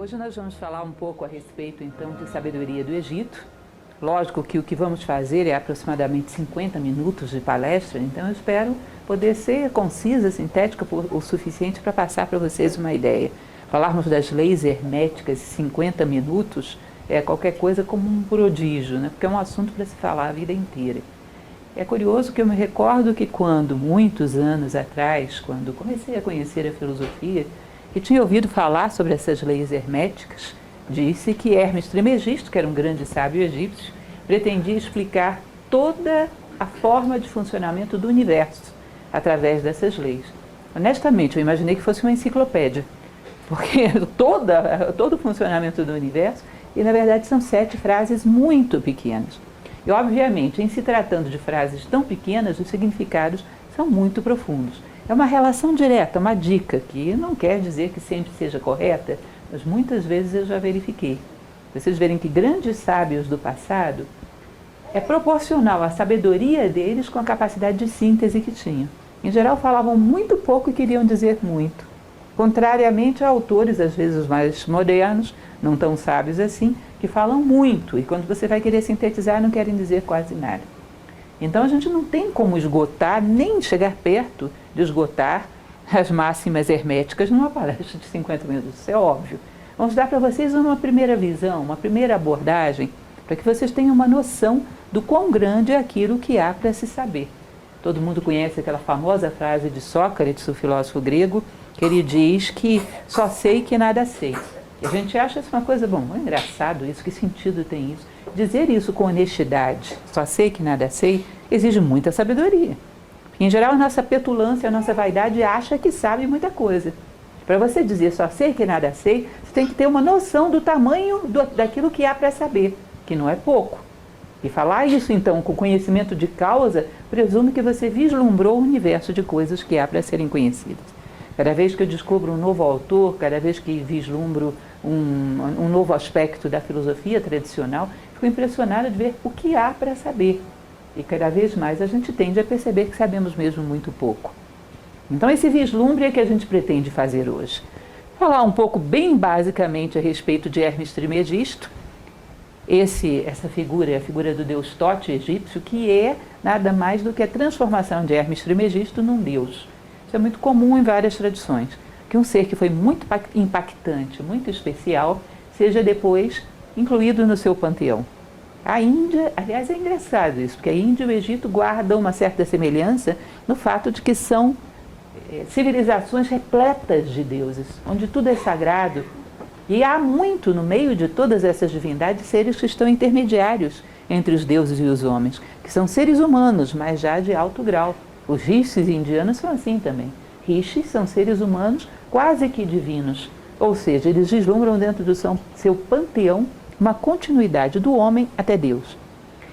Hoje nós vamos falar um pouco a respeito, então, de sabedoria do Egito. Lógico que o que vamos fazer é aproximadamente 50 minutos de palestra, então eu espero poder ser concisa, sintética o suficiente para passar para vocês uma ideia. Falarmos das leis herméticas em 50 minutos é qualquer coisa como um prodígio, né? Porque é um assunto para se falar a vida inteira. É curioso que eu me recordo que quando, muitos anos atrás, quando comecei a conhecer a filosofia, e tinha ouvido falar sobre essas leis herméticas, disse que Hermes Trismegisto, que era um grande sábio egípcio, pretendia explicar toda a forma de funcionamento do universo através dessas leis. Honestamente, eu imaginei que fosse uma enciclopédia, porque todo o funcionamento do universo, e na verdade são 7 frases muito pequenas. E obviamente, em se tratando de frases tão pequenas, os significados são muito profundos. É uma relação direta, uma dica, que não quer dizer que sempre seja correta, mas muitas vezes eu já verifiquei. Vocês verem que grandes sábios do passado é proporcional à sabedoria deles com a capacidade de síntese que tinham. Em geral, falavam muito pouco e queriam dizer muito. Contrariamente a autores, às vezes mais modernos, não tão sábios assim, que falam muito e quando você vai querer sintetizar não querem dizer quase nada. Então a gente não tem como esgotar, nem chegar perto de esgotar as máximas herméticas numa palestra de 50 minutos, isso é óbvio. Vamos dar para vocês uma primeira visão, uma primeira abordagem, para que vocês tenham uma noção do quão grande é aquilo que há para se saber. Todo mundo conhece aquela famosa frase de Sócrates, o filósofo grego, que ele diz que só sei que nada sei. E a gente acha isso uma coisa, bom, é engraçado isso, que sentido tem isso? Dizer isso com honestidade, só sei que nada sei, exige muita sabedoria. Em geral, a nossa petulância, a nossa vaidade acha que sabe muita coisa. Para você dizer só sei que nada sei, você tem que ter uma noção do tamanho daquilo que há para saber, que não é pouco. E falar isso, então, com conhecimento de causa, presume que você vislumbrou o universo de coisas que há para serem conhecidas. Cada vez que eu descubro um novo autor, cada vez que vislumbro um novo aspecto da filosofia tradicional, fico impressionada de ver o que há para saber. E cada vez mais a gente tende a perceber que sabemos mesmo muito pouco. Então esse vislumbre é que a gente pretende fazer hoje. Falar um pouco bem basicamente a respeito de Hermes Trismegisto. Essa figura é a figura do deus Tote egípcio, que é nada mais do que a transformação de Hermes Trismegisto num deus. Isso é muito comum em várias tradições, que um ser que foi muito impactante, muito especial, seja depois incluído no seu panteão. A Índia, aliás, é engraçado isso, porque a Índia e o Egito guardam uma certa semelhança no fato de que são civilizações repletas de deuses, onde tudo é sagrado. E há muito no meio de todas essas divindades seres que estão intermediários entre os deuses e os homens, que são seres humanos, mas já de alto grau. Os rishis indianos são assim também. Rishis são seres humanos quase que divinos, ou seja, eles vislumbram dentro do seu panteão uma continuidade do homem até Deus.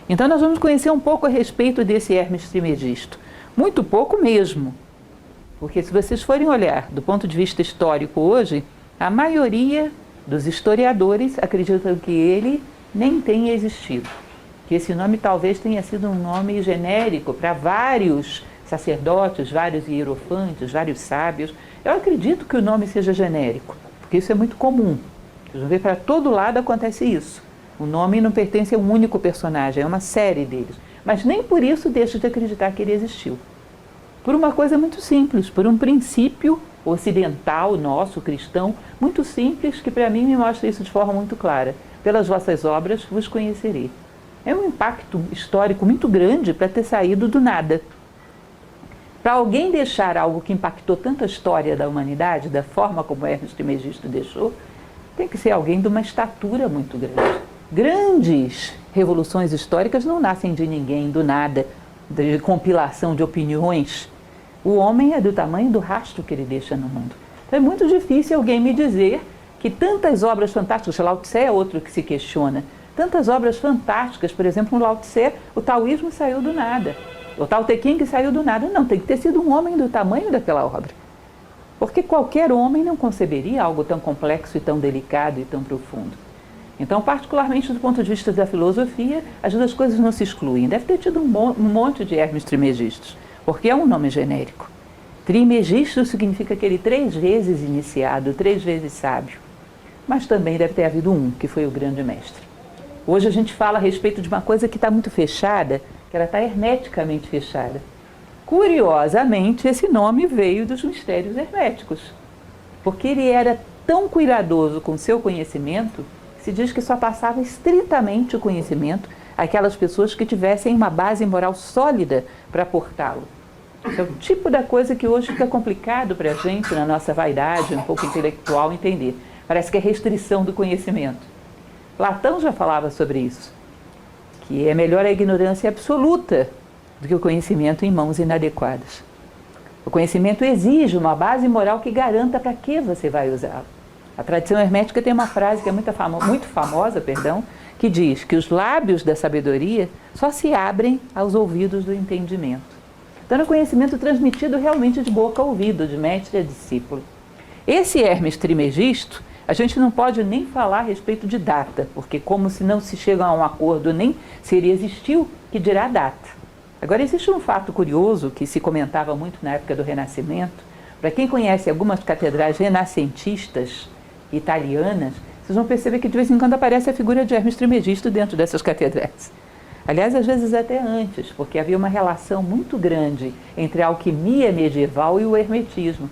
Então nós vamos conhecer um pouco a respeito desse Hermes Trismegisto. Muito pouco mesmo, porque se vocês forem olhar do ponto de vista histórico hoje, a maioria dos historiadores acreditam que ele nem tenha existido. Que esse nome talvez tenha sido um nome genérico para vários sacerdotes, vários hierofantes, vários sábios. Eu acredito que o nome seja genérico, porque isso é muito comum. Vocês vão ver, para todo lado acontece isso. O nome não pertence a um único personagem, é uma série deles. Mas nem por isso deixa de acreditar que ele existiu. Por uma coisa muito simples, por um princípio ocidental, nosso, cristão, muito simples, que para mim me mostra isso de forma muito clara. Pelas vossas obras vos conhecerei. É um impacto histórico muito grande para ter saído do nada. Para alguém deixar algo que impactou tanto a história da humanidade, da forma como Hermes Trismegisto deixou, tem que ser alguém de uma estatura muito grande. Grandes revoluções históricas não nascem de ninguém, do nada, de compilação de opiniões. O homem é do tamanho do rastro que ele deixa no mundo. Então é muito difícil alguém me dizer que tantas obras fantásticas, Lao Tse é outro que se questiona, tantas obras fantásticas, por exemplo, no Lao Tse, o taoísmo saiu do nada. O Tao Te Ching saiu do nada. Não, tem que ter sido um homem do tamanho daquela obra. Porque qualquer homem não conceberia algo tão complexo e tão delicado e tão profundo. Então, particularmente do ponto de vista da filosofia, as duas coisas não se excluem. Deve ter tido um monte de Hermes Trismegistos, porque é um nome genérico. Trismegisto significa aquele 3 vezes iniciado, 3 vezes sábio. mas também deve ter havido um, que foi o grande mestre. Hoje a gente fala a respeito de uma coisa que está muito fechada, que ela está hermeticamente fechada. Curiosamente, esse nome veio dos mistérios herméticos, porque ele era tão cuidadoso com o seu conhecimento, que se diz que só passava estritamente o conhecimento àquelas pessoas que tivessem uma base moral sólida para portá-lo. É o tipo da coisa que hoje fica complicado para a gente, na nossa vaidade, um pouco intelectual, entender. Parece que é restrição do conhecimento. Platão já falava sobre isso, que é melhor a ignorância absoluta do que o conhecimento em mãos inadequadas. O conhecimento exige uma base moral que garanta para que você vai usá-lo. A tradição hermética tem uma frase que é muito famosa, que diz que os lábios da sabedoria só se abrem aos ouvidos do entendimento. Então é um conhecimento transmitido realmente de boca a ouvido, de mestre a discípulo. Esse Hermes Trismegisto, a gente não pode nem falar a respeito de data, porque como se não se chega a um acordo nem se ele existiu, que dirá data. Agora existe um fato curioso que se comentava muito na época do Renascimento. Para quem conhece algumas catedrais renascentistas italianas, vocês vão perceber que de vez em quando aparece a figura de Hermes Trismegisto dentro dessas catedrais. Aliás, às vezes até antes, porque havia uma relação muito grande entre a alquimia medieval e o hermetismo.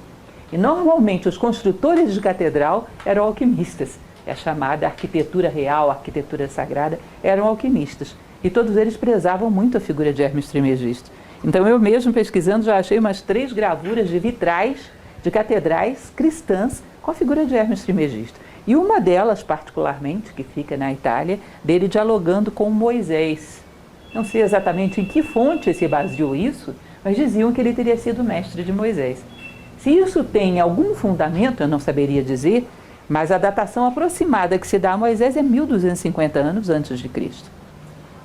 E normalmente os construtores de catedral eram alquimistas. É a chamada arquitetura real, arquitetura sagrada, eram alquimistas. E todos eles prezavam muito a figura de Hermes Trismegisto. Então eu mesmo pesquisando já achei umas 3 gravuras de vitrais de catedrais cristãs com a figura de Hermes Trismegisto. E uma delas, particularmente, que fica na Itália, dele dialogando com Moisés. Não sei exatamente em que fonte se baseou isso, mas diziam que ele teria sido mestre de Moisés. Se isso tem algum fundamento, eu não saberia dizer, mas a datação aproximada que se dá a Moisés é 1250 anos antes de Cristo.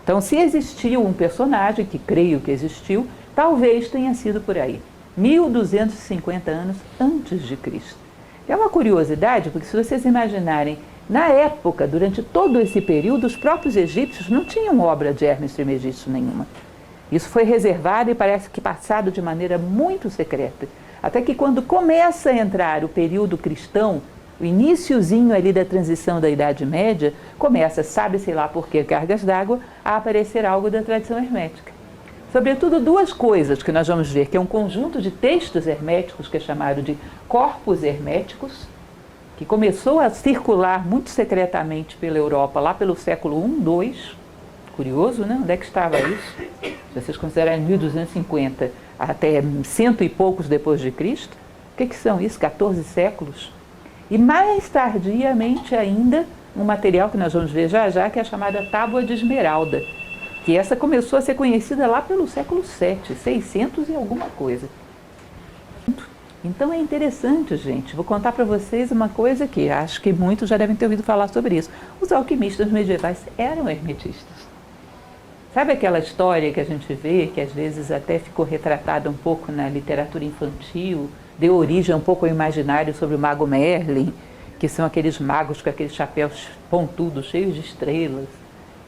Então, se existiu um personagem, que creio que existiu, talvez tenha sido por aí, 1250 anos antes de Cristo. É uma curiosidade, porque se vocês imaginarem, na época, durante todo esse período, os próprios egípcios não tinham obra de Hermes Trismegisto nenhuma. Isso foi reservado e parece que passado de maneira muito secreta. Até que quando começa a entrar o período cristão, o iniciozinho ali da transição da Idade Média, começa, sabe-se lá por que cargas d'água, a aparecer algo da tradição hermética. Sobretudo 2 coisas que nós vamos ver, que é um conjunto de textos herméticos, que é chamado de corpos herméticos, que começou a circular muito secretamente pela Europa lá pelo século I, II. Curioso, né? Onde é que estava isso? Se vocês considerarem 1250 até 100 e poucos depois de Cristo, o que são isso? 14 séculos? E mais tardiamente ainda, um material que nós vamos ver já já, que é a chamada Tábua de Esmeralda, que essa começou a ser conhecida lá pelo século VII, 600 e alguma coisa. Então é interessante, gente. Vou contar para vocês uma coisa que acho que muitos já devem ter ouvido falar sobre isso. Os alquimistas medievais eram hermetistas. Sabe aquela história que a gente vê, que às vezes até ficou retratada um pouco na literatura infantil, deu origem um pouco ao imaginário sobre o mago Merlin, que são aqueles magos com aqueles chapéus pontudos, cheios de estrelas,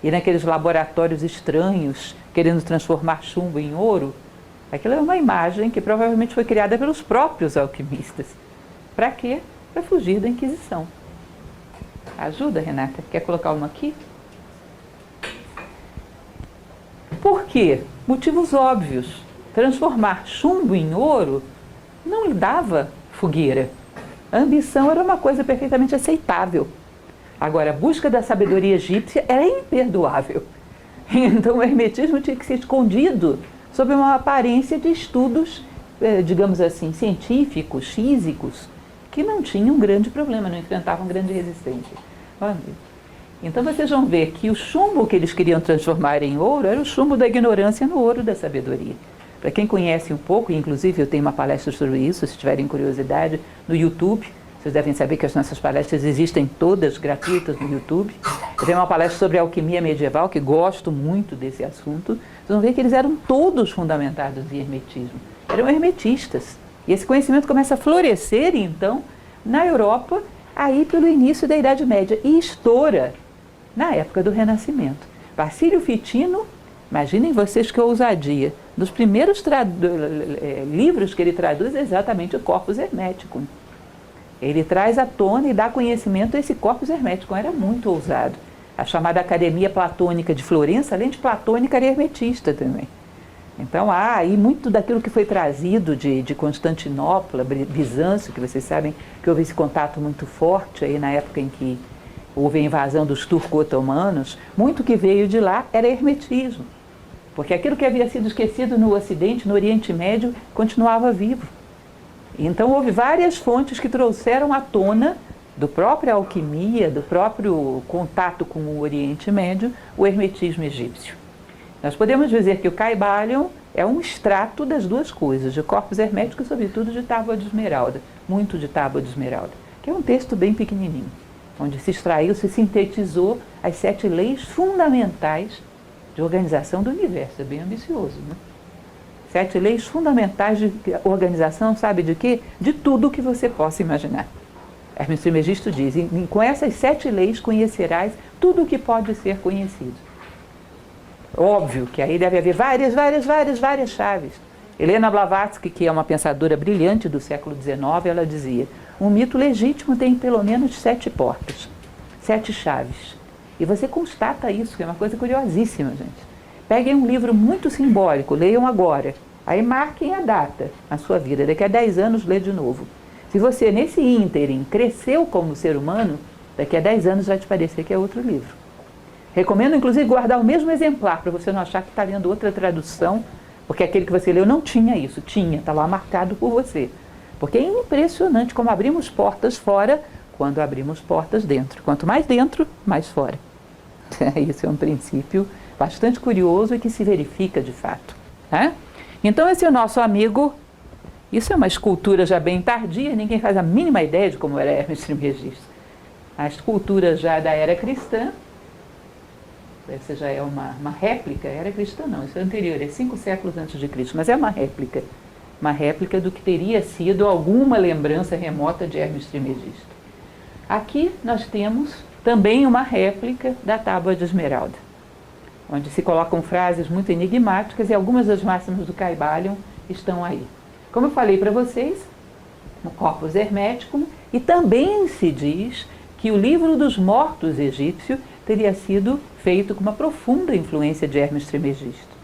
e naqueles laboratórios estranhos, querendo transformar chumbo em ouro? Aquilo é uma imagem que provavelmente foi criada pelos próprios alquimistas. Para quê? Para fugir da Inquisição. Ajuda, Renata? Quer colocar uma aqui? Por quê? Motivos óbvios. Transformar chumbo em ouro não lhe dava fogueira. A ambição era uma coisa perfeitamente aceitável. Agora, a busca da sabedoria egípcia era imperdoável. Então o hermetismo tinha que ser escondido sob uma aparência de estudos, digamos assim, científicos, físicos, que não tinham grande problema, não enfrentavam grande resistência. Então vocês vão ver que o chumbo que eles queriam transformar em ouro era o chumbo da ignorância no ouro da sabedoria. Para quem conhece um pouco, inclusive eu tenho uma palestra sobre isso, se tiverem curiosidade, no YouTube. Vocês devem saber que as nossas palestras existem todas gratuitas no YouTube. Eu tenho uma palestra sobre alquimia medieval, que gosto muito desse assunto. Vocês vão ver que eles eram todos fundamentados em hermetismo. Eram hermetistas. E esse conhecimento começa a florescer, então, na Europa, aí pelo início da Idade Média. E estoura na época do Renascimento. Basílio Ficino, imaginem vocês que ousadia. Dos primeiros livros que ele traduz é exatamente o Corpus Hermeticum. Ele traz à tona e dá conhecimento a esse corpus hermético. Era muito ousado. A chamada Academia Platônica de Florença, além de platônica, era hermetista também. Então há aí muito daquilo que foi trazido de Constantinopla, Bizâncio, que vocês sabem que houve esse contato muito forte aí na época em que houve a invasão dos turco-otomanos, muito que veio de lá era hermetismo. Porque aquilo que havia sido esquecido no Ocidente, no Oriente Médio, continuava vivo. Então houve várias fontes que trouxeram à tona, do próprio alquimia, do próprio contato com o Oriente Médio, o hermetismo egípcio. Nós podemos dizer que o Caibalion é um extrato das duas coisas, de corpus hermético e sobretudo de tábua de esmeralda, muito de tábua de esmeralda, que é um texto bem pequenininho, onde se extraiu, se sintetizou as 7 leis fundamentais de organização do universo. É bem ambicioso, né? 7 leis fundamentais de organização, sabe de quê? De tudo que você possa imaginar. Hermes Trismegisto diz, com essas 7 leis conhecerás tudo o que pode ser conhecido. Óbvio que aí deve haver várias chaves. Helena Blavatsky, que é uma pensadora brilhante do século XIX, ela dizia, um mito legítimo tem pelo menos 7 portas, 7 chaves. E você constata isso, que é uma coisa curiosíssima, gente. Peguem um livro muito simbólico, leiam agora, aí marquem a data na sua vida, daqui a 10 anos lê de novo. Se você, nesse ínterim, cresceu como ser humano, daqui a 10 anos vai te parecer que é outro livro. Recomendo, inclusive, guardar o mesmo exemplar, para você não achar que está lendo outra tradução, porque aquele que você leu não tinha isso, tinha, está lá marcado por você. Porque é impressionante como abrimos portas fora, quando abrimos portas dentro. Quanto mais dentro, mais fora. Isso é um princípio bastante curioso e que se verifica de fato. Né? Então esse é o nosso amigo, isso é uma escultura já bem tardia, ninguém faz a mínima ideia de como era Hermes Trismegisto. A escultura já da era cristã, essa já é uma réplica, era cristã não, isso é anterior, é 5 séculos antes de Cristo, mas é uma réplica do que teria sido alguma lembrança remota de Hermes Trismegisto. Aqui nós temos também uma réplica da Tábua de Esmeralda, onde se colocam frases muito enigmáticas e algumas das máximas do Caibalion estão aí. Como eu falei para vocês, no Corpus Hermeticum, e também se diz que o livro dos mortos egípcio teria sido feito com uma profunda influência de Hermes Trismegisto.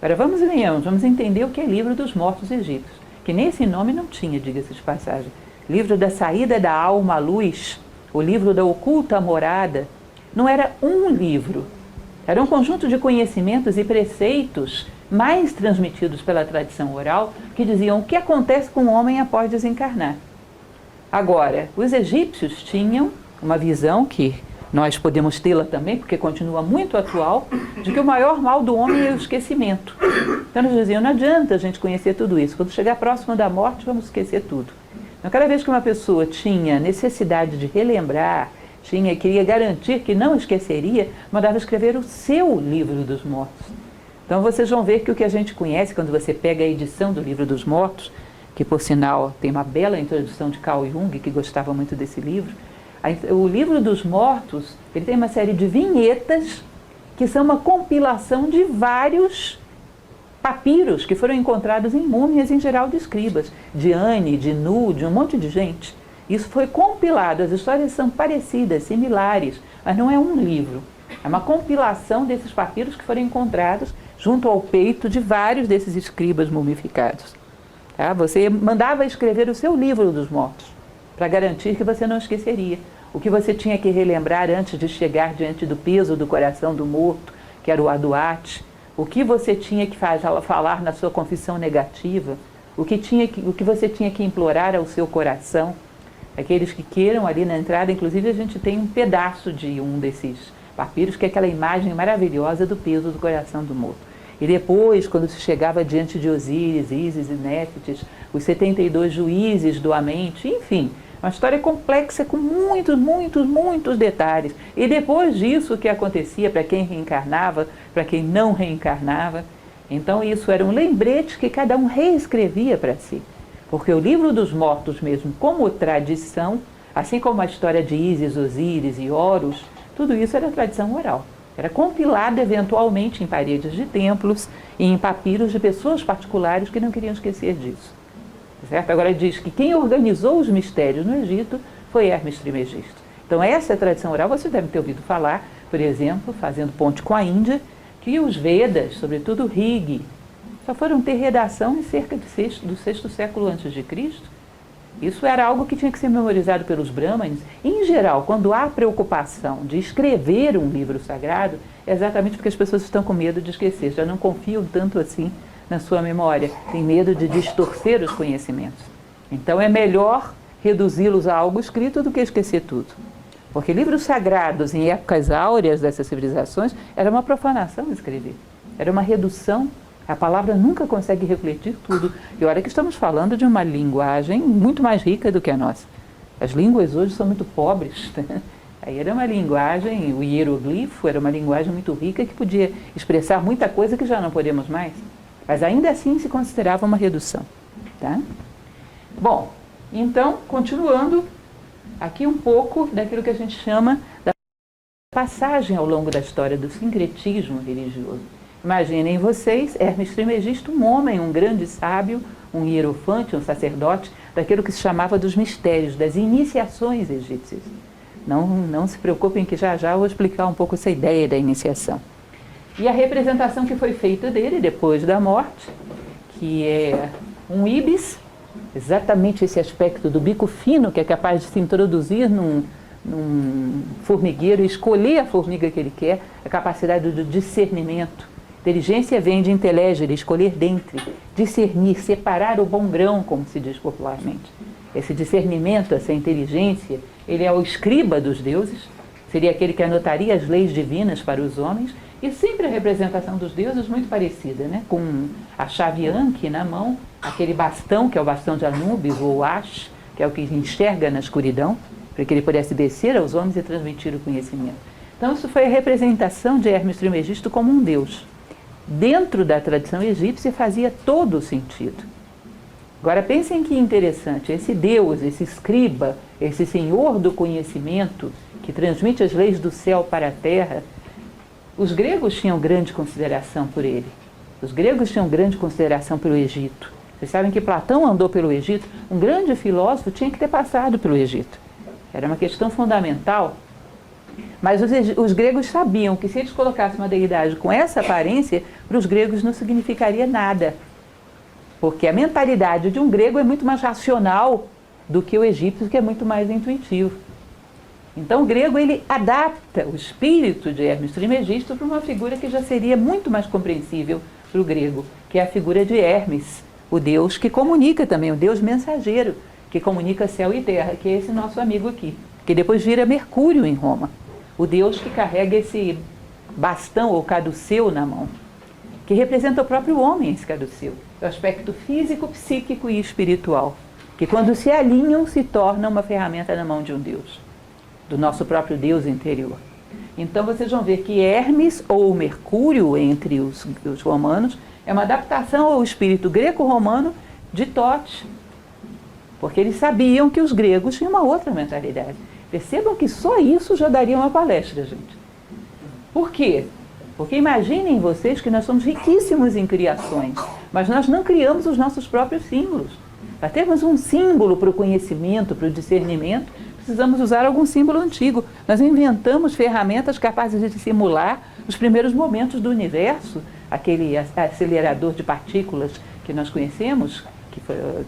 Agora vamos entender o que é livro dos mortos egípcios, que nesse nome não tinha, diga-se de passagem. Livro da saída da alma à luz, o livro da oculta morada, não era um livro, era um conjunto de conhecimentos e preceitos mais transmitidos pela tradição oral que diziam o que acontece com o homem após desencarnar. Agora, os egípcios tinham uma visão que nós podemos tê-la também, porque continua muito atual, de que o maior mal do homem é o esquecimento. Então eles diziam, não adianta a gente conhecer tudo isso, quando chegar próximo da morte vamos esquecer tudo. Então cada vez que uma pessoa tinha necessidade de relembrar, queria garantir que não esqueceria, mandava escrever o seu livro dos mortos. Então vocês vão ver que o que a gente conhece, quando você pega a edição do Livro dos Mortos, que por sinal tem uma bela introdução de Carl Jung, que gostava muito desse livro, o Livro dos Mortos, ele tem uma série de vinhetas que são uma compilação de vários papiros que foram encontrados em múmias, em geral de escribas, de Anne, de Nu, de um monte de gente. Isso foi compilado, as histórias são parecidas, similares, mas não é um livro. É uma compilação desses papiros que foram encontrados junto ao peito de vários desses escribas mumificados. Tá? Você mandava escrever o seu livro dos mortos, para garantir que você não esqueceria. O que você tinha que relembrar antes de chegar diante do peso do coração do morto, que era o aduate, o que você tinha que falar na sua confissão negativa, o que você tinha que implorar ao seu coração. Aqueles que queiram, ali na entrada, inclusive a gente tem um pedaço de um desses papiros, que é aquela imagem maravilhosa do peso do coração do morto. E depois, quando se chegava diante de Osíris, Ísis e Néfites, os 72 juízes do Amente, enfim, uma história complexa com muitos detalhes. E depois disso, o que acontecia para quem reencarnava, para quem não reencarnava. Então isso era um lembrete que cada um reescrevia para si. Porque o Livro dos Mortos mesmo, como tradição, assim como a história de Ísis, Osíris e Horus, tudo isso era tradição oral. Era compilado eventualmente em paredes de templos e em papiros de pessoas particulares que não queriam esquecer disso. certo? Agora diz que quem organizou os mistérios no Egito foi Hermes Trismegisto. Então essa é a tradição oral. Você deve ter ouvido falar, por exemplo, fazendo ponte com a Índia, que os Vedas, sobretudo o Rig, só foram ter redação em cerca do sexto século antes de Cristo. Isso era algo que tinha que ser memorizado pelos brahmanes. Em geral, quando há preocupação de escrever um livro sagrado, é exatamente porque as pessoas estão com medo de esquecer, já não confiam tanto assim na sua memória, têm medo de distorcer os conhecimentos. Então é melhor reduzi-los a algo escrito do que esquecer tudo. Porque livros sagrados em épocas áureas dessas civilizações era uma profanação escrever, era uma redução. A palavra nunca consegue refletir tudo. E olha que estamos falando de uma linguagem muito mais rica do que a nossa. As línguas hoje são muito pobres. Aí era uma linguagem, o hieroglifo era uma linguagem muito rica que podia expressar muita coisa que já não podemos mais. Mas ainda assim se considerava uma redução. Tá? Bom, então, continuando, aqui um pouco daquilo que a gente chama da passagem ao longo da história do sincretismo religioso. Imaginem vocês, Hermes Trismegisto, um homem, um grande sábio, um hierofante, um sacerdote, daquilo que se chamava dos mistérios, das iniciações egípcias. Não se preocupem que já já eu vou explicar um pouco essa ideia da iniciação. E a representação que foi feita dele depois da morte, que é um íbis, exatamente esse aspecto do bico fino, que é capaz de se introduzir num formigueiro e escolher a formiga que ele quer, a capacidade do discernimento. Inteligência vem de intelegere, escolher dentre, discernir, separar o bom grão, como se diz popularmente. Esse discernimento, essa inteligência, ele é o escriba dos deuses, seria aquele que anotaria as leis divinas para os homens, e sempre a representação dos deuses muito parecida, né? Com a chave Anki na mão, aquele bastão, que é o bastão de Anubis, ou Ash, que é o que enxerga na escuridão, para que ele pudesse descer aos homens e transmitir o conhecimento. Então isso foi a representação de Hermes Trismegisto como um deus. Dentro da tradição egípcia fazia todo o sentido. Agora pensem que interessante, esse Deus, esse escriba, esse senhor do conhecimento, que transmite as leis do céu para a terra, os gregos tinham grande consideração por ele. Os gregos tinham grande consideração pelo Egito. Vocês sabem que Platão andou pelo Egito, um grande filósofo tinha que ter passado pelo Egito. Era uma questão fundamental. Mas os gregos sabiam que se eles colocassem uma deidade com essa aparência, para os gregos não significaria nada. Porque a mentalidade de um grego é muito mais racional do que o egípcio, que é muito mais intuitivo. Então o grego ele adapta o espírito de Hermes Trismegisto para uma figura que já seria muito mais compreensível para o grego, que é a figura de Hermes, o deus que comunica também, o deus mensageiro, que comunica céu e terra, que é esse nosso amigo aqui, que depois vira Mercúrio em Roma, o deus que carrega esse bastão ou caduceu na mão, que representa o próprio homem, esse caduceu, o aspecto físico, psíquico e espiritual, que quando se alinham se torna uma ferramenta na mão de um deus, do nosso próprio Deus interior. Então vocês vão ver que Hermes, ou Mercúrio entre os romanos, é uma adaptação ao espírito greco-romano de Tote, porque eles sabiam que os gregos tinham uma outra mentalidade. Percebam que só isso já daria uma palestra, gente. Por quê? Porque imaginem vocês que nós somos riquíssimos em criações, mas nós não criamos os nossos próprios símbolos. Para termos um símbolo para o conhecimento, para o discernimento, precisamos usar algum símbolo antigo. Nós inventamos ferramentas capazes de simular os primeiros momentos do universo, aquele acelerador de partículas que nós conhecemos,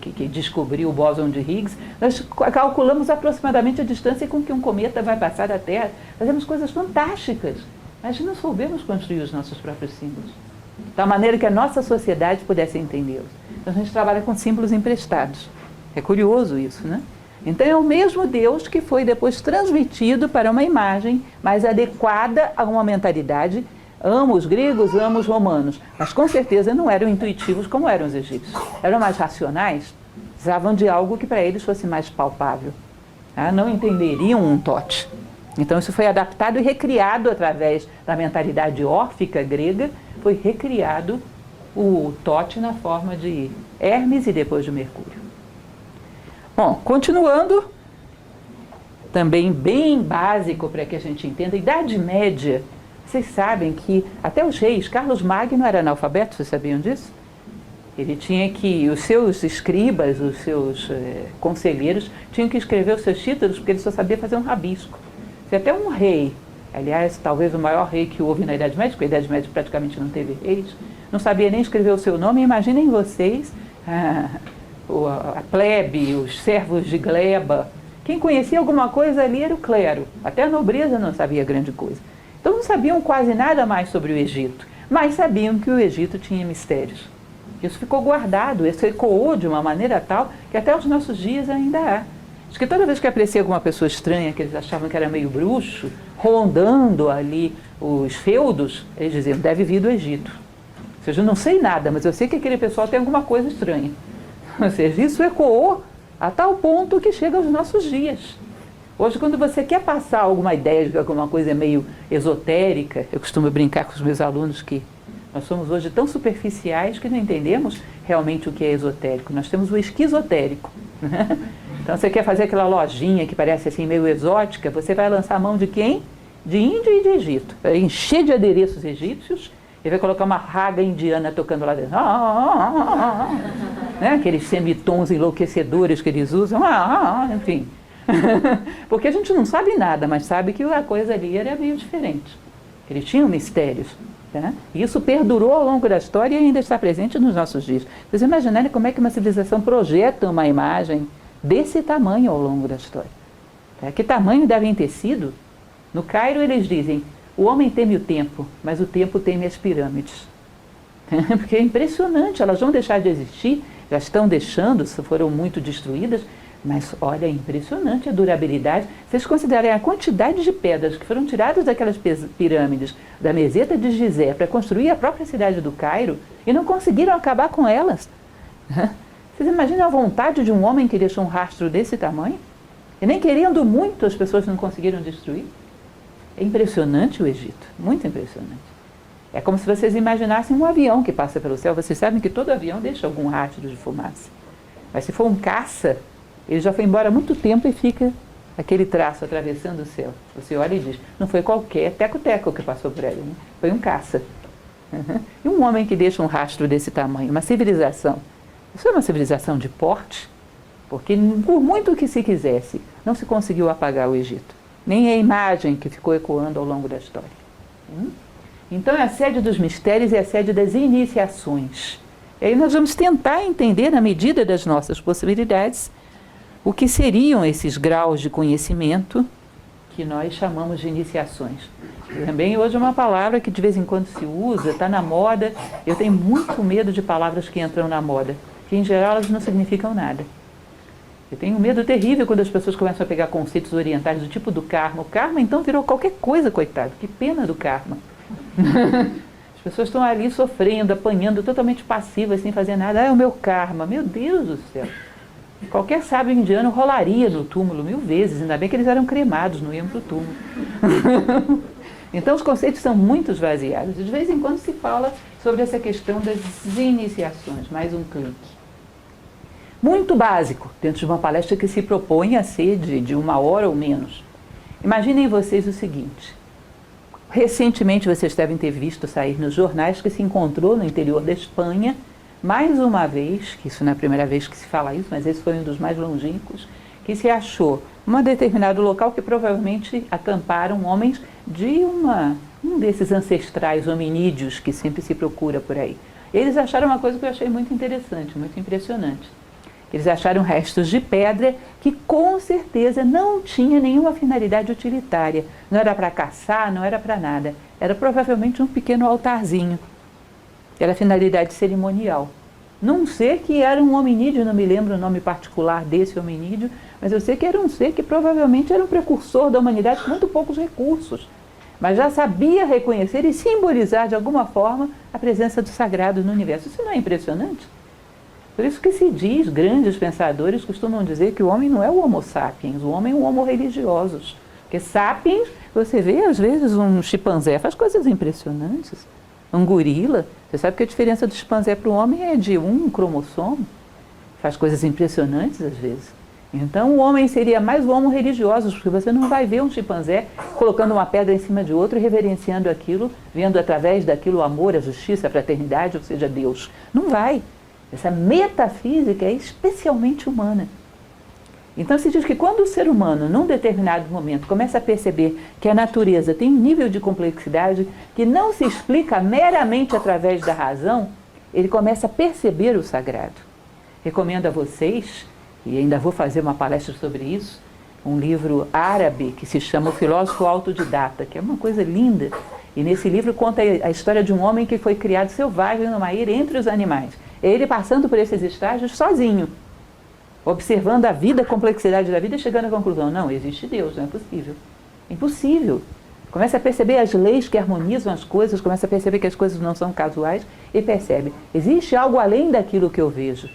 que descobriu o bóson de Higgs. Nós calculamos aproximadamente a distância com que um cometa vai passar da Terra. Fazemos coisas fantásticas, mas não soubemos construir os nossos próprios símbolos, de tal maneira que a nossa sociedade pudesse entendê-los. Então a gente trabalha com símbolos emprestados. É curioso isso, né? Então é o mesmo Deus que foi depois transmitido para uma imagem mais adequada a uma mentalidade. Amo os gregos, amo os romanos, mas com certeza não eram intuitivos como eram os egípcios. Eram mais racionais, precisavam de algo que para eles fosse mais palpável. Tá? Não entenderiam um Tote. Então isso foi adaptado e recriado através da mentalidade órfica grega, foi recriado o Tote na forma de Hermes e depois de Mercúrio. Bom, continuando, também bem básico para que a gente entenda, a Idade Média, vocês sabem que até os reis, Carlos Magno era analfabeto, vocês sabiam disso? Ele tinha que, os seus escribas, os seus conselheiros, tinham que escrever os seus títulos, porque ele só sabia fazer um rabisco. Se até um rei, aliás, talvez o maior rei que houve na Idade Média, porque a Idade Média praticamente não teve reis, não sabia nem escrever o seu nome. Imaginem vocês, a plebe, os servos de gleba. Quem conhecia alguma coisa ali era o clero. Até a nobreza não sabia grande coisa. Então não sabiam quase nada mais sobre o Egito, mas sabiam que o Egito tinha mistérios. Isso ficou guardado, isso ecoou de uma maneira tal que até os nossos dias ainda há. Acho que toda vez que aparecia alguma pessoa estranha, que eles achavam que era meio bruxo, rondando ali os feudos, eles diziam, deve vir do Egito. Ou seja, eu não sei nada, mas eu sei que aquele pessoal tem alguma coisa estranha. Ou seja, isso ecoou a tal ponto que chega aos nossos dias. Hoje, quando você quer passar alguma ideia de que alguma coisa é meio esotérica, eu costumo brincar com os meus alunos que nós somos hoje tão superficiais que não entendemos realmente o que é esotérico. Nós temos o esquizotérico. Então, você quer fazer aquela lojinha que parece assim meio exótica, você vai lançar a mão de quem? De Índia e de Egito. Vai encher de adereços egípcios e vai colocar uma raga indiana tocando lá dentro. Né? Aqueles semitons enlouquecedores que eles usam. Enfim. Porque a gente não sabe nada, mas sabe que a coisa ali era meio diferente. Eles tinham mistérios. Tá? E isso perdurou ao longo da história e ainda está presente nos nossos dias. Vocês imaginarem como é que uma civilização projeta uma imagem desse tamanho ao longo da história. Tá? Que tamanho devem ter sido? No Cairo eles dizem, o homem teme o tempo, mas o tempo teme as pirâmides. Porque é impressionante, elas vão deixar de existir, já estão deixando, foram muito destruídas, mas olha, é impressionante a durabilidade. Vocês considerem a quantidade de pedras que foram tiradas daquelas pirâmides da meseta de Gizé para construir a própria cidade do Cairo e não conseguiram acabar com elas. Vocês imaginam a vontade de um homem que deixou um rastro desse tamanho? E nem querendo muito as pessoas não conseguiram destruir? É impressionante o Egito, muito impressionante. É como se vocês imaginassem um avião que passa pelo céu. Vocês sabem que todo avião deixa algum rastro de fumaça. Mas se for um caça, ele já foi embora há muito tempo e fica aquele traço atravessando o céu. Você olha e diz, não foi qualquer teco-teco que passou por ele, né? Foi um caça. E um homem que deixa um rastro desse tamanho, uma civilização. Isso é uma civilização de porte, porque por muito que se quisesse, não se conseguiu apagar o Egito. Nem a imagem que ficou ecoando ao longo da história. Então é a sede dos mistérios e a sede das iniciações. E aí nós vamos tentar entender, na medida das nossas possibilidades, o que seriam esses graus de conhecimento que nós chamamos de iniciações. Também hoje é uma palavra que de vez em quando se usa, está na moda. Eu tenho muito medo de palavras que entram na moda, que em geral elas não significam nada. Eu tenho um medo terrível quando as pessoas começam a pegar conceitos orientais do tipo do karma. O karma então virou qualquer coisa, coitado. Que pena do karma. As pessoas estão ali sofrendo, apanhando, totalmente passivas, sem fazer nada. É o meu karma. Meu Deus do céu. Qualquer sábio indiano rolaria no túmulo 1000 vezes. Ainda bem que eles eram cremados, não iam para o túmulo. Então os conceitos são muito esvaziados. De vez em quando se fala sobre essa questão das iniciações. Mais um clique. Muito básico, dentro de uma palestra que se propõe a ser de 1 hora ou menos. Imaginem vocês o seguinte. Recentemente vocês devem ter visto sair nos jornais que se encontrou no interior da Espanha, mais uma vez, que isso não é a primeira vez que se fala isso, mas esse foi um dos mais longínquos, que se achou um determinado local que provavelmente acamparam homens de um desses ancestrais hominídeos que sempre se procura por aí. Eles acharam uma coisa que eu achei muito interessante, muito impressionante. Eles acharam restos de pedra que com certeza não tinha nenhuma finalidade utilitária. Não era para caçar, não era para nada. Era provavelmente um pequeno altarzinho. Era finalidade cerimonial. Não sei que era um hominídeo, não me lembro o nome particular desse hominídeo, mas eu sei que era um ser que provavelmente era um precursor da humanidade com muito poucos recursos. Mas já sabia reconhecer e simbolizar de alguma forma a presença do sagrado no universo. Isso não é impressionante? Por isso que se diz, grandes pensadores costumam dizer que o homem não é o homo sapiens, o homem é o homo religiosus. Porque sapiens, você vê às vezes um chimpanzé, faz coisas impressionantes. Um gorila, você sabe que a diferença do chimpanzé para o homem é de um cromossomo. Faz coisas impressionantes às vezes. Então o homem seria mais o homo religiosus, porque você não vai ver um chimpanzé colocando uma pedra em cima de outro e reverenciando aquilo, vendo através daquilo o amor, a justiça, a fraternidade, ou seja, Deus. Não vai. Essa metafísica é especialmente humana. Então se diz que quando o ser humano, num determinado momento, começa a perceber que a natureza tem um nível de complexidade que não se explica meramente através da razão, ele começa a perceber o sagrado. Recomendo a vocês, e ainda vou fazer uma palestra sobre isso, um livro árabe que se chama O Filósofo Autodidata, que é uma coisa linda. E nesse livro conta a história de um homem que foi criado selvagem numa ilha entre os animais. Ele passando por esses estágios sozinho, observando a vida, a complexidade da vida e chegando à conclusão, não, existe Deus, não é possível. Impossível. Começa a perceber as leis que harmonizam as coisas, começa a perceber que as coisas não são casuais e percebe, existe algo além daquilo que eu vejo.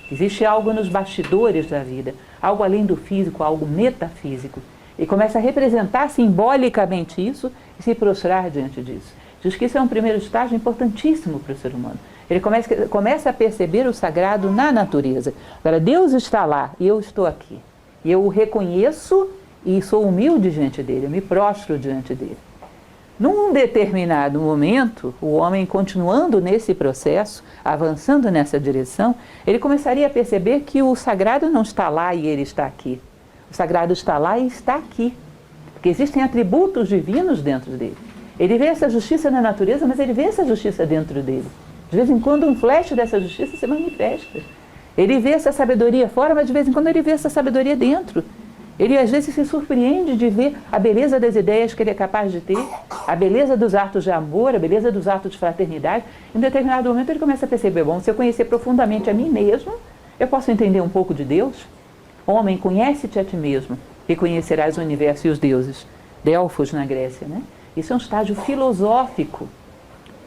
Existe algo nos bastidores da vida, algo além do físico, algo metafísico. E começa a representar simbolicamente isso e se prostrar diante disso. Diz que isso é um primeiro estágio importantíssimo para o ser humano. Ele começa a perceber o sagrado na natureza. Agora, Deus está lá e eu estou aqui. E eu o reconheço e sou humilde diante dele, eu me prostro diante dele. Num determinado momento, o homem continuando nesse processo, avançando nessa direção, ele começaria a perceber que o sagrado não está lá e ele está aqui. O sagrado está lá e está aqui. Porque existem atributos divinos dentro dele. Ele vê essa justiça na natureza, mas ele vê essa justiça dentro dele. De vez em quando um flash dessa justiça se manifesta. Ele vê essa sabedoria fora, mas de vez em quando ele vê essa sabedoria dentro. Ele às vezes se surpreende de ver a beleza das ideias que ele é capaz de ter, a beleza dos atos de amor, a beleza dos atos de fraternidade. Em determinado momento ele começa a perceber, bom, se eu conhecer profundamente a mim mesmo, eu posso entender um pouco de Deus. Homem, conhece-te a ti mesmo e conhecerás o universo e os deuses. Delfos na Grécia, né? Isso é um estágio filosófico,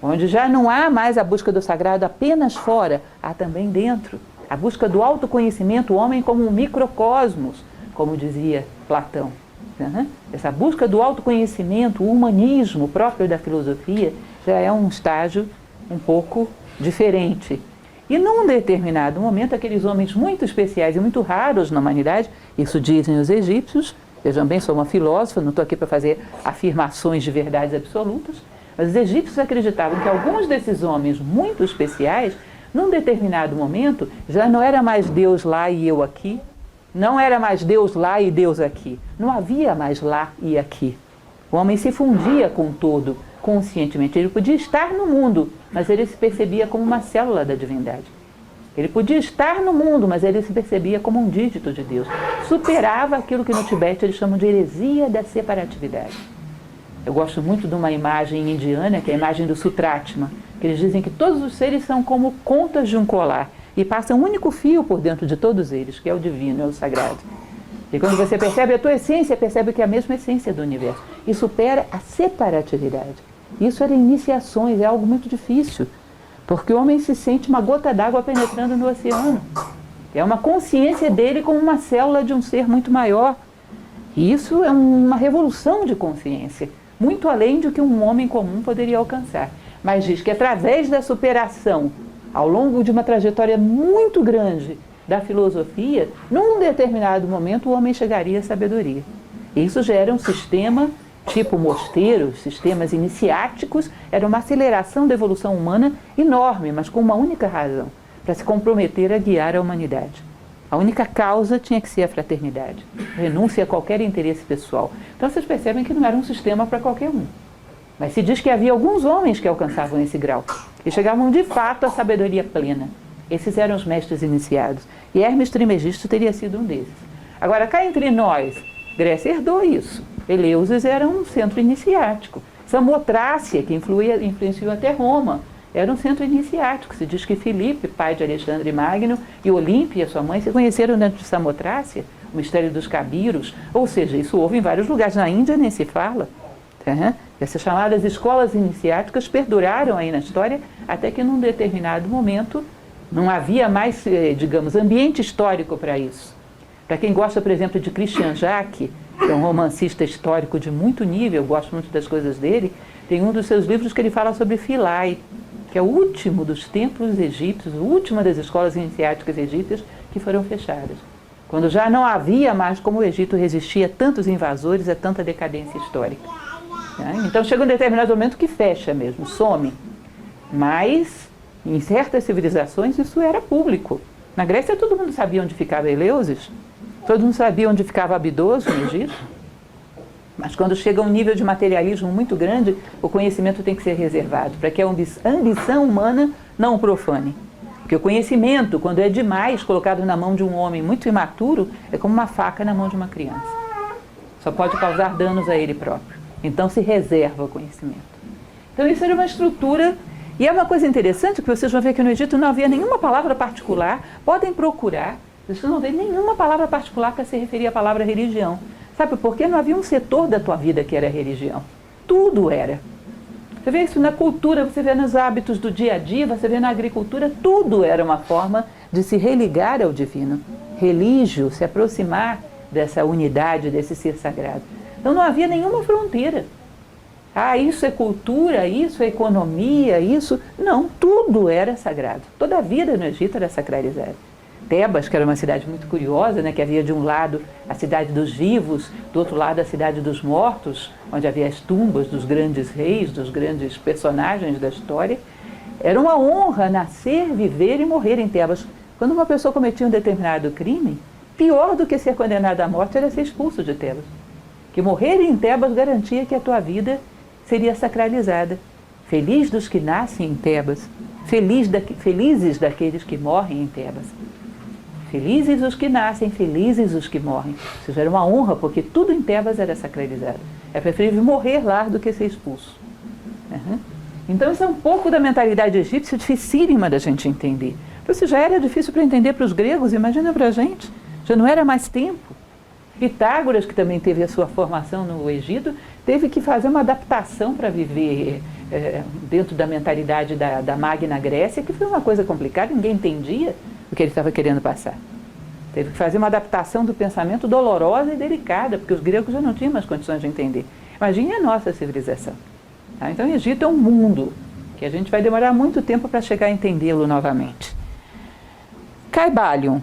onde já não há mais a busca do sagrado apenas fora, há também dentro. A busca do autoconhecimento, o homem como um microcosmos, como dizia Platão. Essa busca do autoconhecimento, o humanismo próprio da filosofia, já é um estágio um pouco diferente. E num determinado momento, aqueles homens muito especiais e muito raros na humanidade, isso dizem os egípcios, vejam bem, sou uma filósofa, não estou aqui para fazer afirmações de verdades absolutas, mas os egípcios acreditavam que alguns desses homens muito especiais, num determinado momento, já não era mais Deus lá e eu aqui, não era mais Deus lá e Deus aqui, não havia mais lá e aqui. O homem se fundia com o todo, conscientemente. Ele podia estar no mundo, mas ele se percebia como uma célula da divindade. Ele podia estar no mundo, mas ele se percebia como um dígito de Deus. Superava aquilo que no Tibete eles chamam de heresia da separatividade. Eu gosto muito de uma imagem indiana, que é a imagem do Sutratma, que eles dizem que todos os seres são como contas de um colar e passa um único fio por dentro de todos eles, que é o divino, é o sagrado. E quando você percebe a tua essência, percebe que é a mesma essência do universo. E supera a separatividade. Isso era iniciações, é algo muito difícil, porque o homem se sente uma gota d'água penetrando no oceano. É uma consciência dele como uma célula de um ser muito maior. E isso é uma revolução de consciência, muito além do que um homem comum poderia alcançar. Mas diz que através da superação, ao longo de uma trajetória muito grande da filosofia, num determinado momento o homem chegaria à sabedoria. Isso gera um sistema tipo mosteiros, sistemas iniciáticos, era uma aceleração da evolução humana enorme, mas com uma única razão, para se comprometer a guiar a humanidade. A única causa tinha que ser a fraternidade, renúncia a qualquer interesse pessoal. Então vocês percebem que não era um sistema para qualquer um. Mas se diz que havia alguns homens que alcançavam esse grau, e chegavam de fato à sabedoria plena. Esses eram os mestres iniciados. E Hermes Trismegisto teria sido um desses. Agora, cá entre nós, Grécia herdou isso. Eleusis era um centro iniciático. Samotrácia, que influenciou até Roma, era um centro iniciático. Se diz que Filipe, pai de Alexandre Magno, e Olímpia, sua mãe, se conheceram dentro de Samotrácia, o mistério dos Cabiros. Ou seja, isso houve em vários lugares. Na Índia nem se fala. Essas chamadas escolas iniciáticas perduraram aí na história, até que num determinado momento não havia mais, digamos, ambiente histórico para isso. Para quem gosta, por exemplo, de Christian Jacques, que é um romancista histórico de muito nível, eu gosto muito das coisas dele, tem um dos seus livros que ele fala sobre Philae, que é o último dos templos egípcios, a última das escolas iniciáticas egípcias que foram fechadas. Quando já não havia mais como o Egito resistir a tantos invasores, a tanta decadência histórica. Então chega um determinado momento que fecha mesmo, some. Mas Em certas civilizações isso era público. Na Grécia todo mundo sabia onde ficava Eleusis, todo mundo sabia onde ficava Abidoso no Egito. Mas quando chega a um nível de materialismo muito grande, o conhecimento tem que ser reservado, para que a ambição humana não o profane. Porque o conhecimento, quando é demais, colocado na mão de um homem muito imaturo, é como uma faca na mão de uma criança. Só pode causar danos a ele próprio. Então se reserva o conhecimento. Então isso era uma estrutura, e é uma coisa interessante que vocês vão ver que no Egito não havia nenhuma palavra particular, podem procurar, vocês não vê nenhuma palavra particular para se referir à palavra religião. Sabe por quê? Não havia um setor da tua vida que era religião. Tudo era. Você vê isso na cultura, você vê nos hábitos do dia a dia, você vê na agricultura, tudo era uma forma de se religar ao divino. Religio, se aproximar dessa unidade, desse ser sagrado. Então não havia nenhuma fronteira. Ah, isso é cultura, isso é economia, isso... Não, tudo era sagrado. Toda a vida no Egito era sacralizada. Tebas, que era uma cidade muito curiosa, né, que havia de um lado a cidade dos vivos, do outro lado a cidade dos mortos, onde havia as tumbas dos grandes reis, dos grandes personagens da história. Era uma honra nascer, viver e morrer em Tebas. Quando uma pessoa cometia um determinado crime, pior do que ser condenado à morte era ser expulso de Tebas. Que morrer em Tebas garantia que a tua vida seria sacralizada. Feliz dos que nascem em Tebas, felizes daqueles que morrem em Tebas. Felizes os que nascem, felizes os que morrem. Ou seja, era uma honra, porque tudo em Tebas era sacralizado. É preferível morrer lá do que ser expulso. Então isso é um pouco da mentalidade egípcia, dificílima da gente entender. Então, se já era difícil para entender para os gregos, imagina para a gente. Já não era mais tempo. Pitágoras, que também teve a sua formação no Egito, teve que fazer uma adaptação para viver dentro da mentalidade da Magna Grécia, que foi uma coisa complicada, ninguém entendia o que ele estava querendo passar. Teve que fazer uma adaptação do pensamento dolorosa e delicada, porque os gregos já não tinham mais condições de entender. Imagine a nossa civilização. Tá? Então o Egito é um mundo que a gente vai demorar muito tempo para chegar a entendê-lo novamente. Caibalion.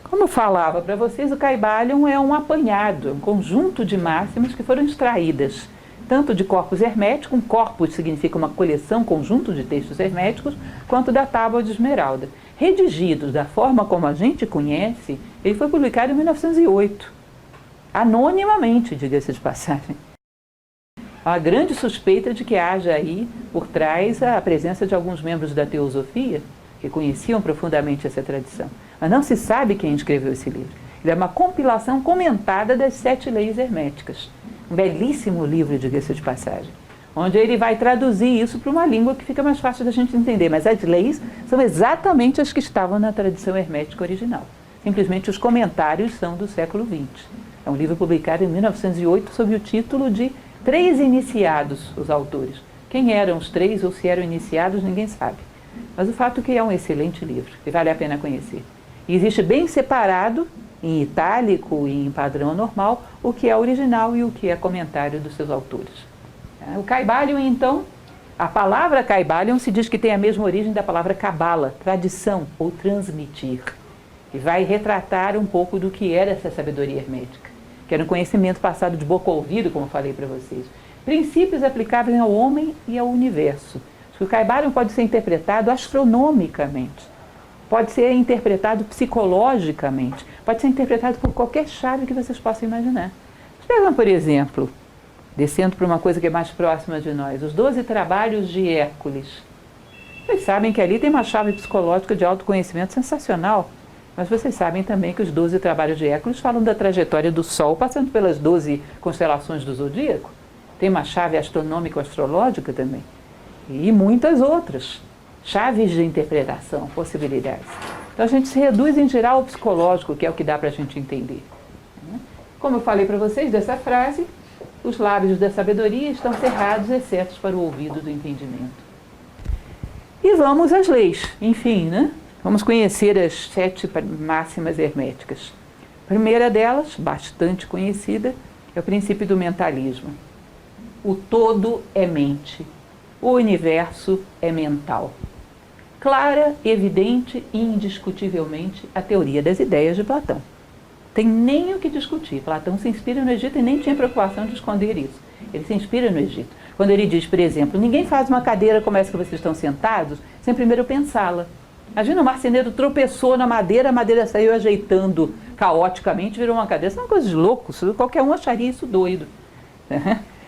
Como eu falava para vocês, o Caibalion é um apanhado, um conjunto de máximas que foram extraídas tanto de corpus hermético, um corpus significa uma coleção, conjunto de textos herméticos, quanto da Tábua de Esmeralda. Redigidos da forma como a gente conhece, ele foi publicado em 1908, anonimamente, diga-se de passagem. Há uma grande suspeita de que haja aí, por trás, a presença de alguns membros da teosofia, que conheciam profundamente essa tradição. Mas não se sabe quem escreveu esse livro. Ele é uma compilação comentada das 7 leis herméticas. Um belíssimo livro, diga-se de passagem, onde ele vai traduzir isso para uma língua que fica mais fácil da gente entender. Mas as leis são exatamente as que estavam na tradição hermética original. Simplesmente os comentários são do século XX. É um livro publicado em 1908 sob o título de 3 iniciados, os autores. Quem eram os 3 ou se eram iniciados, ninguém sabe. Mas o fato é que é um excelente livro e vale a pena conhecer. E existe bem separado, em itálico e em padrão normal, o que é original e o que é comentário dos seus autores. O Caibalion, então, a palavra Caibalion se diz que tem a mesma origem da palavra cabala, tradição ou transmitir. E vai retratar um pouco do que era essa sabedoria hermética, que era um conhecimento passado de boca a ouvido, como falei para vocês. Princípios aplicáveis ao homem e ao universo. O Caibalion pode ser interpretado astronomicamente. Pode ser interpretado psicologicamente, pode ser interpretado por qualquer chave que vocês possam imaginar. Pegam, por exemplo, descendo para uma coisa que é mais próxima de nós, os 12 trabalhos de Hércules. Vocês sabem que ali tem uma chave psicológica de autoconhecimento sensacional, mas vocês sabem também que os 12 trabalhos de Hércules falam da trajetória do Sol, passando pelas 12 constelações do Zodíaco. Tem uma chave astronômico-astrológica também, e muitas outras. Chaves de interpretação, possibilidades. Então a gente se reduz em geral ao psicológico, que é o que dá para a gente entender. Como eu falei para vocês dessa frase, os lábios da sabedoria estão cerrados, exceto para o ouvido do entendimento. E vamos às leis, enfim, né? Vamos conhecer as 7 máximas herméticas. A primeira delas, bastante conhecida, é o princípio do mentalismo. O todo é mente, o universo é mental. Clara, evidente e indiscutivelmente a teoria das ideias de Platão. tem nem o que discutir. Platão se inspira no Egito e nem tinha preocupação de esconder isso. Ele se inspira no Egito. Quando ele diz, por exemplo, ninguém faz uma cadeira como essa que vocês estão sentados sem primeiro pensá-la. Imagina, o marceneiro tropeçou na madeira, a madeira saiu ajeitando caoticamente, virou uma cadeira. Isso é uma coisa de louco, qualquer um acharia isso doido.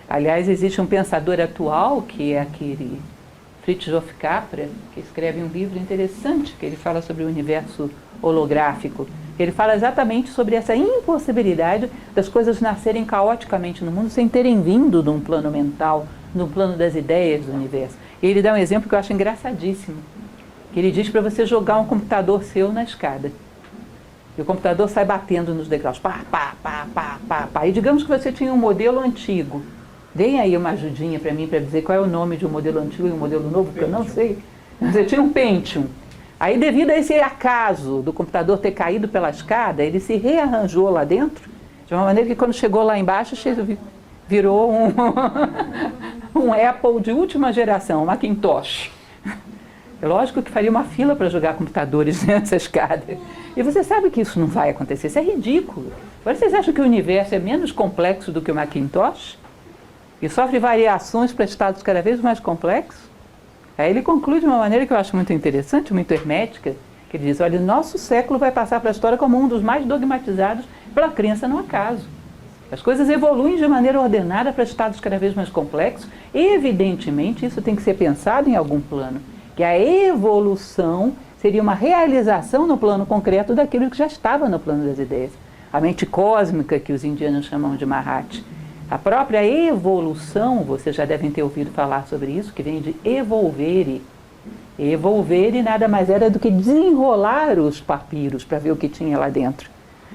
Aliás, existe um pensador atual, que é aquele Fritjof Capra, que escreve um livro interessante, que ele fala sobre o universo holográfico. Ele fala exatamente sobre essa impossibilidade das coisas nascerem caoticamente no mundo sem terem vindo de um plano mental, no plano das ideias do universo. E ele dá um exemplo que eu acho engraçadíssimo. Que ele diz para você jogar um computador seu na escada. E o computador sai batendo nos degraus. Pá, pá, pá, pá, pá, pá. E digamos que você tinha um modelo antigo. Deem aí uma ajudinha para mim para dizer qual é o nome de um modelo antigo e um modelo novo, porque eu não sei. Você tinha um Pentium. Aí, devido a esse acaso do computador ter caído pela escada, ele se rearranjou lá dentro, de uma maneira que quando chegou lá embaixo, virou um Apple de última geração, um Macintosh. É lógico que faria uma fila para jogar computadores nessa escada. E você sabe que isso não vai acontecer, isso é ridículo. Agora, vocês acham que o universo é menos complexo do que o Macintosh? E sofre variações para estados cada vez mais complexos? Aí ele conclui de uma maneira que eu acho muito interessante, muito hermética, que ele diz, olha, o nosso século vai passar para a história como um dos mais dogmatizados pela crença no acaso. As coisas evoluem de maneira ordenada para estados cada vez mais complexos, e evidentemente isso tem que ser pensado em algum plano, que a evolução seria uma realização no plano concreto daquilo que já estava no plano das ideias. A mente cósmica, que os indianos chamam de Mahat. A própria evolução, vocês já devem ter ouvido falar sobre isso, que vem de evolvere. Evolvere nada mais era do que desenrolar os papiros para ver o que tinha lá dentro.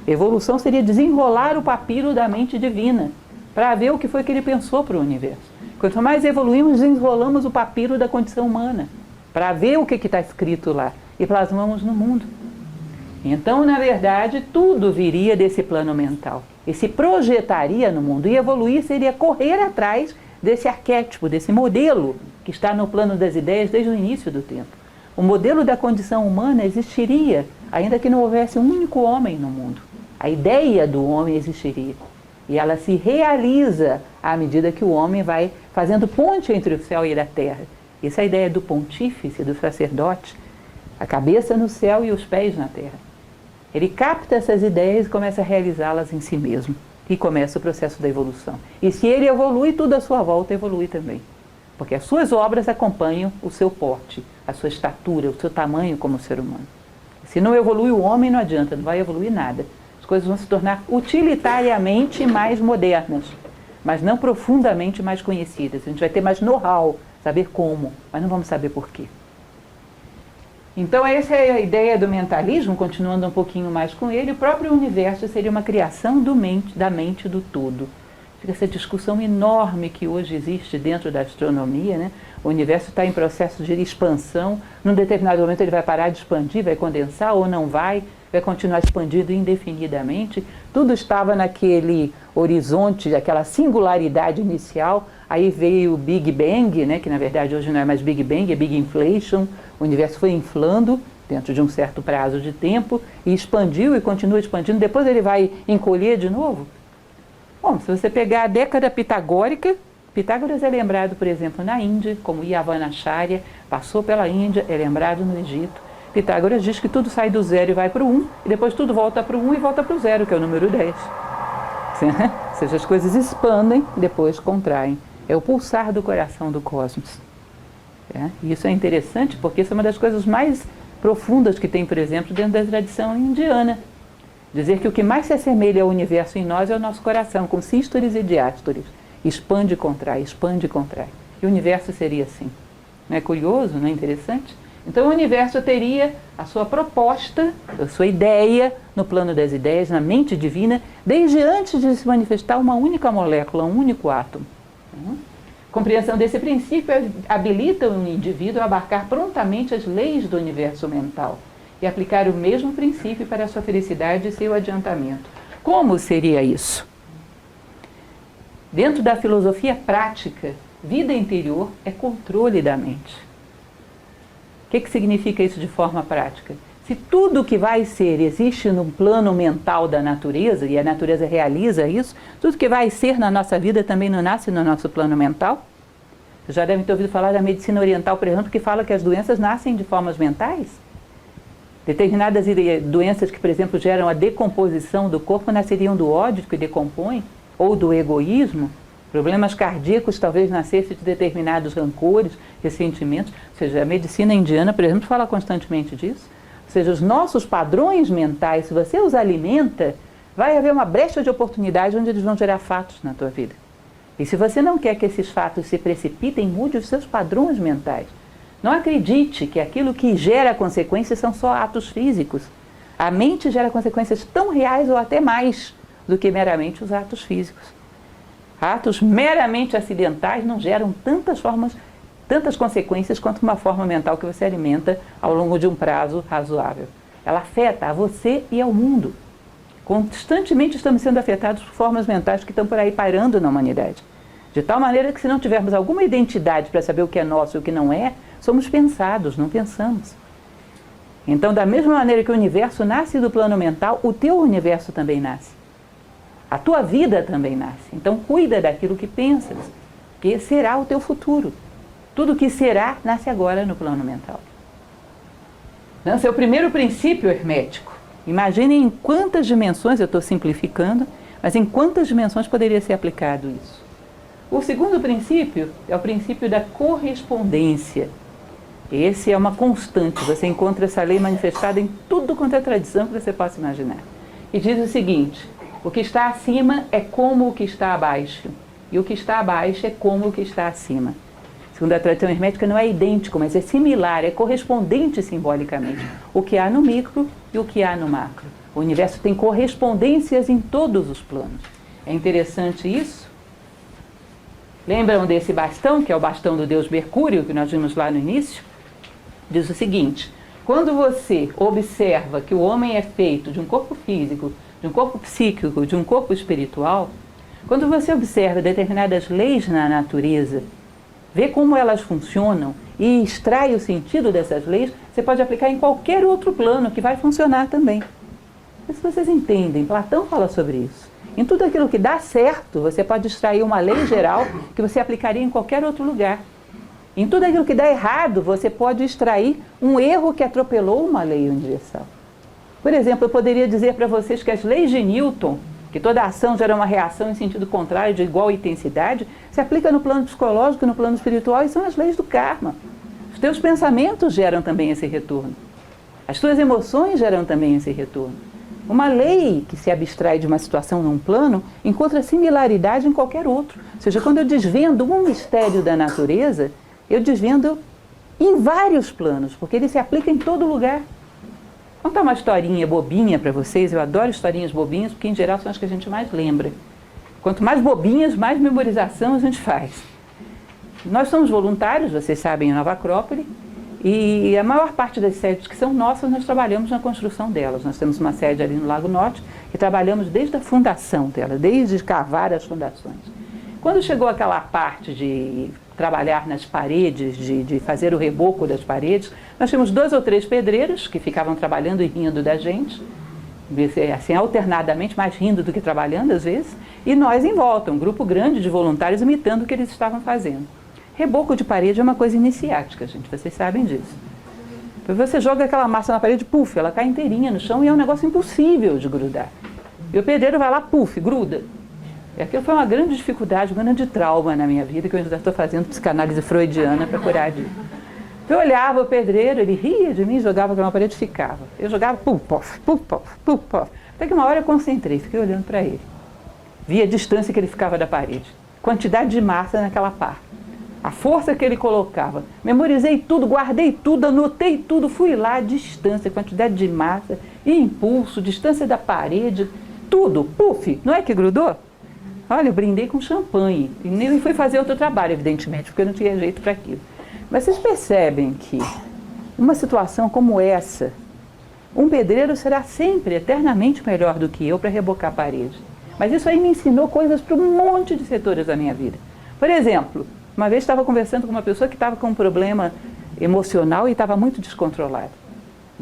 Evolução seria desenrolar o papiro da mente divina, para ver o que foi que ele pensou para o universo. Quanto mais evoluímos, desenrolamos o papiro da condição humana, para ver o que está escrito lá, e plasmamos no mundo. Então, na verdade, tudo viria desse plano mental. E se projetaria no mundo. E evoluir seria correr atrás desse arquétipo, desse modelo que está no plano das ideias desde o início do tempo. O modelo da condição humana existiria, ainda que não houvesse um único homem no mundo. A ideia do homem existiria. E ela se realiza à medida que o homem vai fazendo ponte entre o céu e a terra. Essa é a ideia do pontífice, do sacerdote. A cabeça no céu e os pés na terra. Ele capta essas ideias e começa a realizá-las em si mesmo. E começa o processo da evolução. E se ele evolui, tudo à sua volta evolui também. Porque as suas obras acompanham o seu porte, a sua estatura, o seu tamanho como ser humano. Se não evolui o homem, não adianta, não vai evoluir nada. As coisas vão se tornar utilitariamente mais modernas, mas não profundamente mais conhecidas. A gente vai ter mais know-how, saber como, mas não vamos saber por quê. Então essa é a ideia do mentalismo, continuando um pouquinho mais com ele. O próprio universo seria uma criação da mente do todo. Fica essa discussão enorme que hoje existe dentro da astronomia, né? O universo está em processo de expansão, num determinado momento ele vai parar de expandir, vai condensar ou não vai continuar expandindo indefinidamente. Tudo estava naquele horizonte, aquela singularidade inicial, aí veio o Big Bang, né? Que na verdade hoje não é mais Big Bang, é Big Inflation. O universo foi inflando dentro de um certo prazo de tempo e expandiu e continua expandindo. Depois ele vai encolher de novo. Bom, se você pegar a década pitagórica, Pitágoras é lembrado, por exemplo, na Índia, como Yavanacharya, passou pela Índia, é lembrado no Egito. Pitágoras diz que tudo sai do zero e vai para o 1, e depois tudo volta para o 1 e volta para o zero, que é o número 10. Ou seja, as coisas expandem, depois contraem. É o pulsar do coração do cosmos. E isso é interessante porque isso é uma das coisas mais profundas que tem, por exemplo, dentro da tradição indiana. Dizer que o que mais se assemelha ao universo em nós é o nosso coração, com sístoles e diástoles. Expande e contrai, expande e contrai. E o universo seria assim. Não é curioso, não é interessante? Então o universo teria a sua proposta, a sua ideia no plano das ideias, na mente divina, desde antes de se manifestar uma única molécula, um único átomo. Compreensão desse princípio habilita o indivíduo a abarcar prontamente as leis do universo mental e aplicar o mesmo princípio para a sua felicidade e seu adiantamento. Como seria isso? Dentro da filosofia prática, vida interior é controle da mente. O que significa isso de forma prática? Se tudo que vai ser existe no plano mental da natureza, e a natureza realiza isso, tudo que vai ser na nossa vida também não nasce no nosso plano mental. Vocês já devem ter ouvido falar da medicina oriental, por exemplo, que fala que as doenças nascem de formas mentais. Determinadas doenças que, por exemplo, geram a decomposição do corpo nasceriam do ódio que decompõe, ou do egoísmo. Problemas cardíacos talvez nascessem de determinados rancores, ressentimentos. Ou seja, a medicina indiana, por exemplo, fala constantemente disso. Ou seja, os nossos padrões mentais, se você os alimenta, vai haver uma brecha de oportunidade onde eles vão gerar fatos na tua vida. E se você não quer que esses fatos se precipitem, mude os seus padrões mentais. Não acredite que aquilo que gera consequências são só atos físicos. A mente gera consequências tão reais ou até mais do que meramente os atos físicos. Atos meramente acidentais não geram tantas consequências quanto uma forma mental que você alimenta ao longo de um prazo razoável. Ela afeta a você e ao mundo. Constantemente estamos sendo afetados por formas mentais que estão por aí pairando na humanidade. De tal maneira que se não tivermos alguma identidade para saber o que é nosso e o que não é, somos pensados, não pensamos. Então, da mesma maneira que o universo nasce do plano mental, o teu universo também nasce. A tua vida também nasce. Então, cuida daquilo que pensas, que será o teu futuro. Tudo que será, nasce agora no plano mental. Esse é o primeiro princípio hermético. Imaginem em quantas dimensões, eu estou simplificando, mas em quantas dimensões poderia ser aplicado isso. O segundo princípio é o princípio da correspondência. Esse é uma constante, você encontra essa lei manifestada em tudo quanto é tradição que você possa imaginar. E diz o seguinte: o que está acima é como o que está abaixo, e o que está abaixo é como o que está acima. Segundo a tradição hermética, não é idêntico, mas é similar, é correspondente simbolicamente. O que há no micro e o que há no macro. O universo tem correspondências em todos os planos. É interessante isso. Lembram desse bastão, que é o bastão do deus Mercúrio, que nós vimos lá no início? Diz o seguinte: quando você observa que o homem é feito de um corpo físico, de um corpo psíquico, de um corpo espiritual, quando você observa determinadas leis na natureza, vê como elas funcionam e extrai o sentido dessas leis, você pode aplicar em qualquer outro plano que vai funcionar também. Mas se vocês entendem, Platão fala sobre isso. Em tudo aquilo que dá certo, você pode extrair uma lei geral que você aplicaria em qualquer outro lugar. Em tudo aquilo que dá errado, você pode extrair um erro que atropelou uma lei universal. Por exemplo, eu poderia dizer para vocês que as leis de Newton, que toda ação gera uma reação em sentido contrário de igual intensidade, se aplica no plano psicológico, no plano espiritual, e são as leis do karma. Os teus pensamentos geram também esse retorno. As tuas emoções geram também esse retorno. Uma lei que se abstrai de uma situação num plano encontra similaridade em qualquer outro. Ou seja, quando eu desvendo um mistério da natureza, eu desvendo em vários planos, porque ele se aplica em todo lugar. Vou contar uma historinha bobinha para vocês. Eu adoro historinhas bobinhas, porque em geral são as que a gente mais lembra. Quanto mais bobinhas, mais memorização a gente faz. Nós somos voluntários, vocês sabem, em Nova Acrópole, e a maior parte das sedes que são nossas, nós trabalhamos na construção delas. Nós temos uma sede ali no Lago Norte e trabalhamos desde a fundação dela, desde cavar as fundações. Quando chegou aquela parte de trabalhar nas paredes, de fazer o reboco das paredes, nós tínhamos 2 ou 3 pedreiros que ficavam trabalhando e rindo da gente, assim, alternadamente, mais rindo do que trabalhando às vezes, e nós em volta, um grupo grande de voluntários imitando o que eles estavam fazendo. Reboco de parede é uma coisa iniciática, gente, vocês sabem disso. Você joga aquela massa na parede, puf, ela cai inteirinha no chão e é um negócio impossível de grudar. E o pedreiro vai lá, puf, gruda. E aquilo foi uma grande dificuldade, um grande trauma na minha vida, que eu ainda estou fazendo psicanálise freudiana para curar disso. Eu olhava o pedreiro, ele ria de mim, jogava aquela parede e ficava. Eu jogava, puf, pof, puf, pof, puf, pof. Até que uma hora eu concentrei, fiquei olhando para ele. Vi a distância que ele ficava da parede, quantidade de massa naquela pá, a força que ele colocava. Memorizei tudo, guardei tudo, anotei tudo, fui lá, distância, quantidade de massa, impulso, distância da parede, tudo, puf, não é que grudou? Olha, eu brindei com champanhe e nem fui fazer outro trabalho, evidentemente, porque eu não tinha jeito para aquilo. Mas vocês percebem que, numa situação como essa, um pedreiro será sempre eternamente melhor do que eu para rebocar a parede. Mas isso aí me ensinou coisas para um monte de setores da minha vida. Por exemplo, uma vez estava conversando com uma pessoa que estava com um problema emocional e estava muito descontrolada.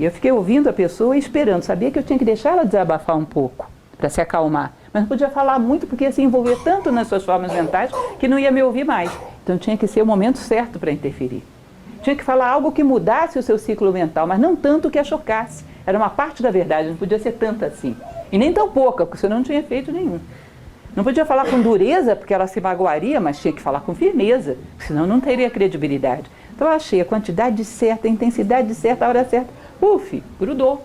E eu fiquei ouvindo a pessoa e esperando, sabia que eu tinha que deixar ela desabafar um pouco, para se acalmar. Mas não podia falar muito porque ia se envolver tanto nas suas formas mentais que não ia me ouvir mais. Então tinha que ser o momento certo para interferir. Tinha que falar algo que mudasse o seu ciclo mental, mas não tanto que a chocasse. Era uma parte da verdade, não podia ser tanta assim. E nem tão pouca, porque senão não tinha efeito nenhum. Não podia falar com dureza, porque ela se magoaria, mas tinha que falar com firmeza, senão não teria credibilidade. Então eu achei a quantidade certa, a intensidade certa, a hora certa. Grudou.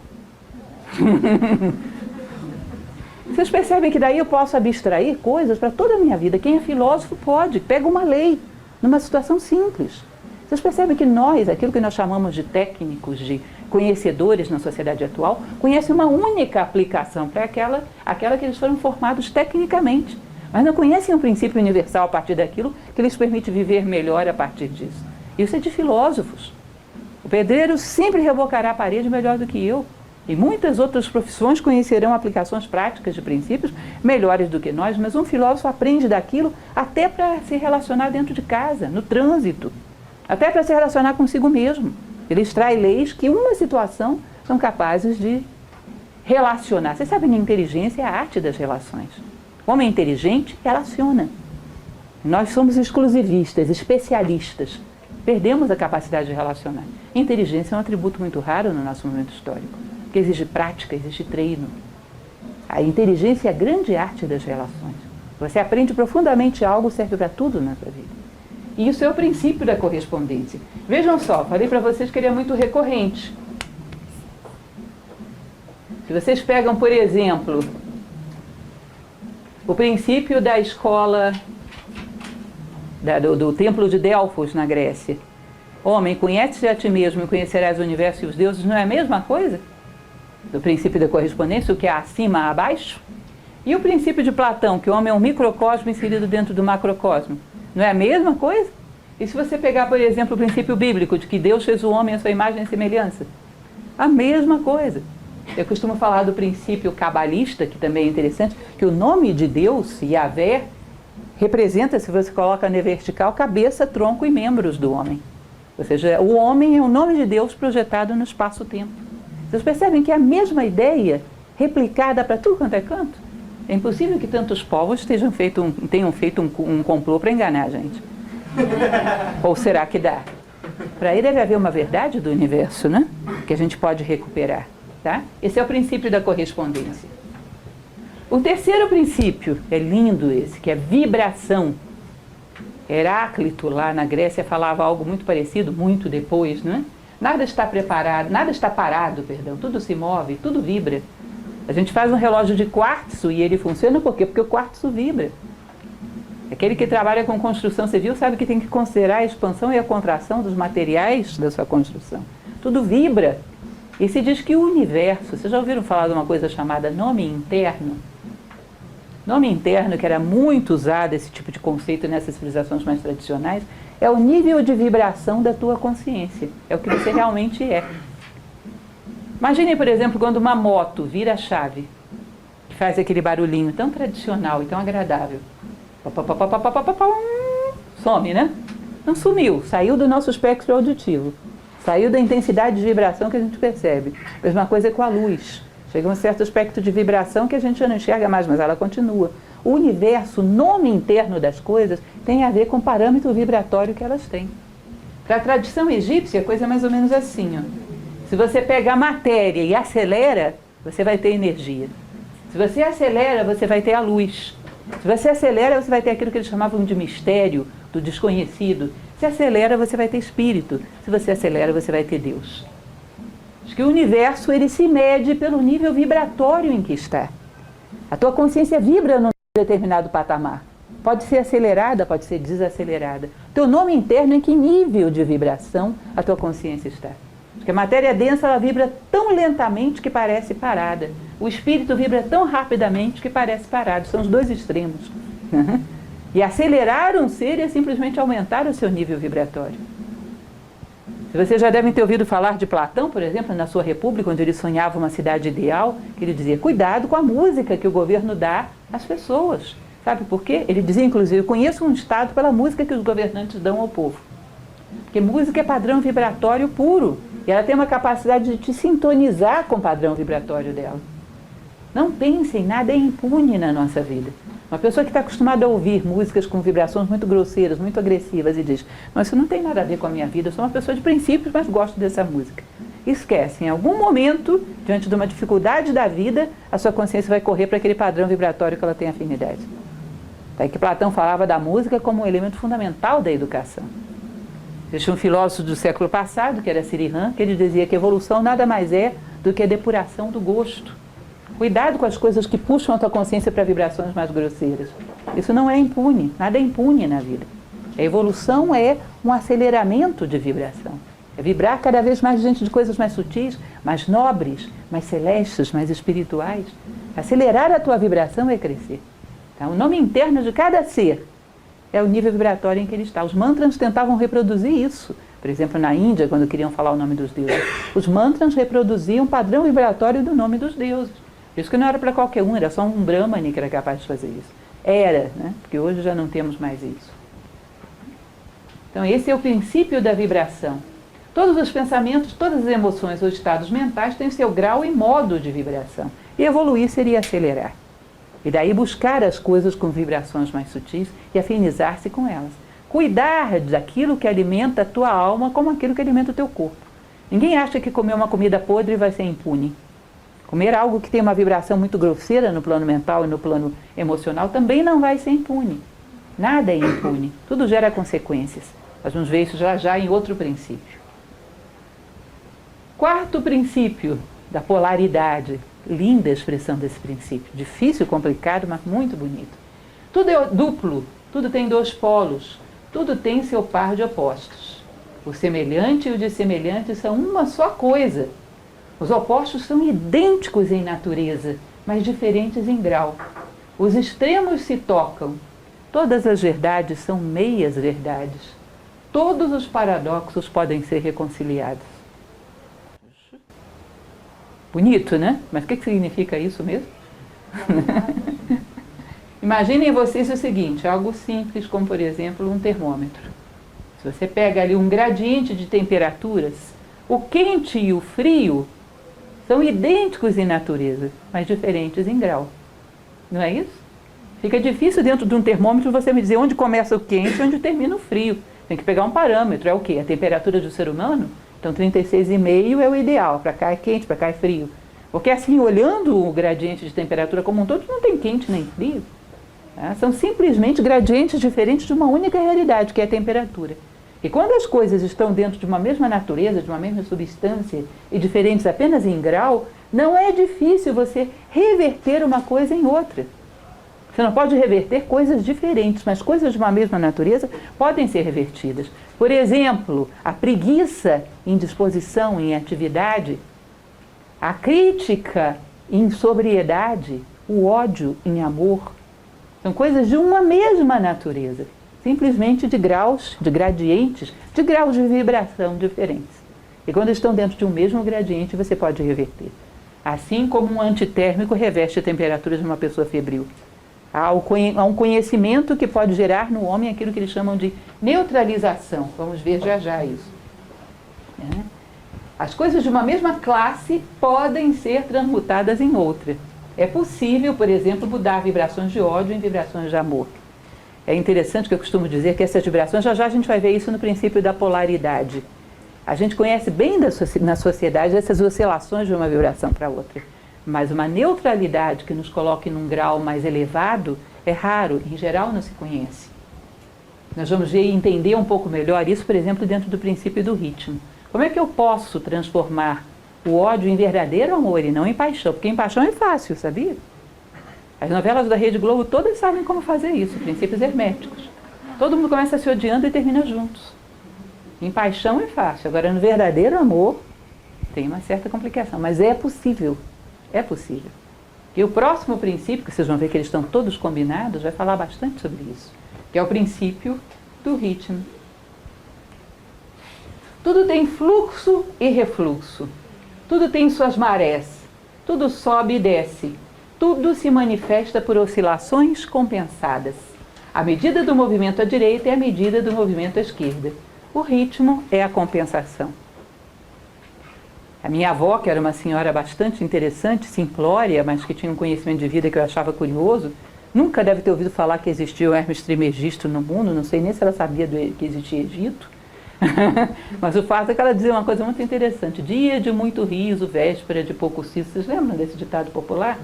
Vocês percebem que daí eu posso abstrair coisas para toda a minha vida. Quem é filósofo pode, pega uma lei, numa situação simples. Vocês percebem que nós, aquilo que nós chamamos de técnicos, de conhecedores na sociedade atual, conhecem uma única aplicação para aquela que eles foram formados tecnicamente. Mas não conhecem um princípio universal a partir daquilo que lhes permite viver melhor a partir disso. Isso é de filósofos. O pedreiro sempre rebocará a parede melhor do que eu. E muitas outras profissões conhecerão aplicações práticas de princípios melhores do que nós, mas um filósofo aprende daquilo até para se relacionar dentro de casa, no trânsito, até para se relacionar consigo mesmo. Ele extrai leis que uma situação são capazes de relacionar. Vocês sabem que a inteligência é a arte das relações. O homem inteligente relaciona. Nós somos exclusivistas, especialistas. Perdemos a capacidade de relacionar. Inteligência é um atributo muito raro no nosso momento histórico, porque exige prática, exige treino. A inteligência é a grande arte das relações. Você aprende profundamente algo, serve para tudo na sua vida. E isso é o princípio da correspondência. Vejam só, falei para vocês que ele é muito recorrente. Se vocês pegam, por exemplo, o princípio da escola, do templo de Delfos, na Grécia. Homem, conhece-te a ti mesmo e conhecerás o universo e os deuses, não é a mesma coisa? Do princípio da correspondência, o que é acima a abaixo? E o princípio de Platão, que o homem é um microcosmo inserido dentro do macrocosmo, não é a mesma coisa? E se você pegar, por exemplo, o princípio bíblico de que Deus fez o homem à sua imagem e semelhança? A mesma coisa. Eu costumo falar do princípio cabalista, que também é interessante, que o nome de Deus, Yahvé, representa, se você coloca na vertical, cabeça, tronco e membros do homem. Ou seja, o homem é o nome de Deus projetado no espaço-tempo. Vocês percebem que é a mesma ideia replicada para tudo quanto é canto? É impossível que tantos povos tenham feito um complô para enganar a gente. Ou será que dá? Para aí deve haver uma verdade do universo, né? Que a gente pode recuperar. Tá? Esse é o princípio da correspondência. O terceiro princípio, é lindo esse, que é vibração. Heráclito, lá na Grécia, falava algo muito parecido, muito depois, né? Nada está parado, tudo se move, tudo vibra. A gente faz um relógio de quartzo e ele funciona por quê? Porque o quartzo vibra. Aquele que trabalha com construção civil sabe que tem que considerar a expansão e a contração dos materiais da sua construção. Tudo vibra. E se diz que o universo, vocês já ouviram falar de uma coisa chamada nome interno? Nome interno, que era muito usado esse tipo de conceito nessas civilizações mais tradicionais, é o nível de vibração da tua consciência. É o que você realmente é. Imagine, por exemplo, quando uma moto vira a chave, que faz aquele barulhinho tão tradicional e tão agradável. Some, né? Não sumiu, saiu do nosso espectro auditivo. Saiu da intensidade de vibração que a gente percebe. A mesma coisa é com a luz. Chega um certo aspecto de vibração que a gente já não enxerga mais, mas ela continua. O universo, o nome interno das coisas, tem a ver com o parâmetro vibratório que elas têm. Para a tradição egípcia, a coisa é mais ou menos assim, ó. Se você pega a matéria e acelera, você vai ter energia. Se você acelera, você vai ter a luz. Se você acelera, você vai ter aquilo que eles chamavam de mistério, do desconhecido. Se acelera, você vai ter espírito. Se você acelera, você vai ter Deus. Acho que o universo, ele se mede pelo nível vibratório em que está. A tua consciência vibra num determinado patamar. Pode ser acelerada, pode ser desacelerada. Teu nome interno, em que nível de vibração a tua consciência está? Porque a matéria densa, ela vibra tão lentamente que parece parada. O espírito vibra tão rapidamente que parece parado. São os dois extremos. E acelerar um ser é simplesmente aumentar o seu nível vibratório. Vocês já devem ter ouvido falar de Platão, por exemplo, na sua República, onde ele sonhava uma cidade ideal, que ele dizia, cuidado com a música que o governo dá às pessoas. Sabe por quê? Ele dizia, inclusive, conheço um estado pela música que os governantes dão ao povo. Porque música é padrão vibratório puro. E ela tem uma capacidade de te sintonizar com o padrão vibratório dela. Não pense em nada, é impune na nossa vida. Uma pessoa que está acostumada a ouvir músicas com vibrações muito grosseiras, muito agressivas e diz: mas isso não tem nada a ver com a minha vida, eu sou uma pessoa de princípios, mas gosto dessa música. Esquece, em algum momento, diante de uma dificuldade da vida, a sua consciência vai correr para aquele padrão vibratório que ela tem afinidade. Daí que Platão falava da música como um elemento fundamental da educação. Existia um filósofo do século passado, que era Sirihan, que ele dizia que evolução nada mais é do que a depuração do gosto. Cuidado com as coisas que puxam a tua consciência para vibrações mais grosseiras. Isso não é impune, nada é impune na vida. A evolução é um aceleramento de vibração. É vibrar cada vez mais diante de coisas mais sutis, mais nobres, mais celestes, mais espirituais. Acelerar a tua vibração é crescer. Então, o nome interno de cada ser é o nível vibratório em que ele está. Os mantras tentavam reproduzir isso. Por exemplo, na Índia, quando queriam falar o nome dos deuses, os mantras reproduziam o padrão vibratório do nome dos deuses. Por isso que não era para qualquer um, era só um brahmane que era capaz de fazer isso. Era, né? Porque hoje já não temos mais isso. Então, esse é o princípio da vibração. Todos os pensamentos, todas as emoções ou estados mentais têm seu grau e modo de vibração. E evoluir seria acelerar. E daí buscar as coisas com vibrações mais sutis e afinizar-se com elas. Cuidar daquilo que alimenta a tua alma como aquilo que alimenta o teu corpo. Ninguém acha que comer uma comida podre vai ser impune. Comer algo que tem uma vibração muito grosseira no plano mental e no plano emocional também não vai ser impune. Nada é impune. Tudo gera consequências. Nós vamos ver isso já em outro princípio. Quarto princípio da polaridade. Linda a expressão desse princípio. Difícil, complicado, mas muito bonito. Tudo é duplo, tudo tem dois polos, tudo tem seu par de opostos. O semelhante e o dissemelhante são uma só coisa. Os opostos são idênticos em natureza, mas diferentes em grau. Os extremos se tocam. Todas as verdades são meias verdades. Todos os paradoxos podem ser reconciliados. Bonito, né? Mas o que significa isso mesmo? Imaginem vocês o seguinte, algo simples como, por exemplo, um termômetro. Se você pega ali um gradiente de temperaturas, o quente e o frio são idênticos em natureza, mas diferentes em grau. Não é isso? Fica difícil dentro de um termômetro você me dizer onde começa o quente e onde termina o frio. Tem que pegar um parâmetro, é o quê? A temperatura do ser humano? Então 36,5 é o ideal, para cá é quente, para cá é frio. Porque assim, olhando o gradiente de temperatura como um todo, não tem quente nem frio. Tá? São simplesmente gradientes diferentes de uma única realidade, que é a temperatura. E quando as coisas estão dentro de uma mesma natureza, de uma mesma substância, e diferentes apenas em grau, não é difícil você reverter uma coisa em outra. Você não pode reverter coisas diferentes, mas coisas de uma mesma natureza podem ser revertidas. Por exemplo, a preguiça em disposição, em atividade, a crítica em sobriedade, o ódio em amor. São coisas de uma mesma natureza, simplesmente de graus, de gradientes, de graus de vibração diferentes. E quando estão dentro de um mesmo gradiente, você pode reverter. Assim como um antitérmico reveste a temperatura de uma pessoa febril. Há um conhecimento que pode gerar no homem aquilo que eles chamam de neutralização. Vamos ver já isso. As coisas de uma mesma classe podem ser transmutadas em outra. É possível, por exemplo, mudar vibrações de ódio em vibrações de amor. É interessante que eu costumo dizer que essas vibrações, já a gente vai ver isso no princípio da polaridade. A gente conhece bem na sociedade essas oscilações de uma vibração para outra. Mas uma neutralidade que nos coloque num grau mais elevado é raro, em geral não se conhece. Nós vamos ver e entender um pouco melhor isso, por exemplo, dentro do princípio do ritmo. Como é que eu posso transformar o ódio em verdadeiro amor e não em paixão? Porque em paixão é fácil, sabia? As novelas da Rede Globo todas sabem como fazer isso, princípios herméticos. Todo mundo começa se odiando e termina juntos. Em paixão é fácil, agora no verdadeiro amor tem uma certa complicação, mas é possível. É possível. E o próximo princípio, que vocês vão ver que eles estão todos combinados, vai falar bastante sobre isso, que é o princípio do ritmo. Tudo tem fluxo e refluxo. Tudo tem suas marés. Tudo sobe e desce. Tudo se manifesta por oscilações compensadas. A medida do movimento à direita é a medida do movimento à esquerda. O ritmo é a compensação. A minha avó, que era uma senhora bastante interessante, simplória, mas que tinha um conhecimento de vida que eu achava curioso, nunca deve ter ouvido falar que existia o Hermes Trismegisto no mundo, não sei nem se ela sabia que existia Egito. Mas o fato é que ela dizia uma coisa muito interessante: dia de muito riso, véspera de pouco siso. Vocês lembram desse ditado popular?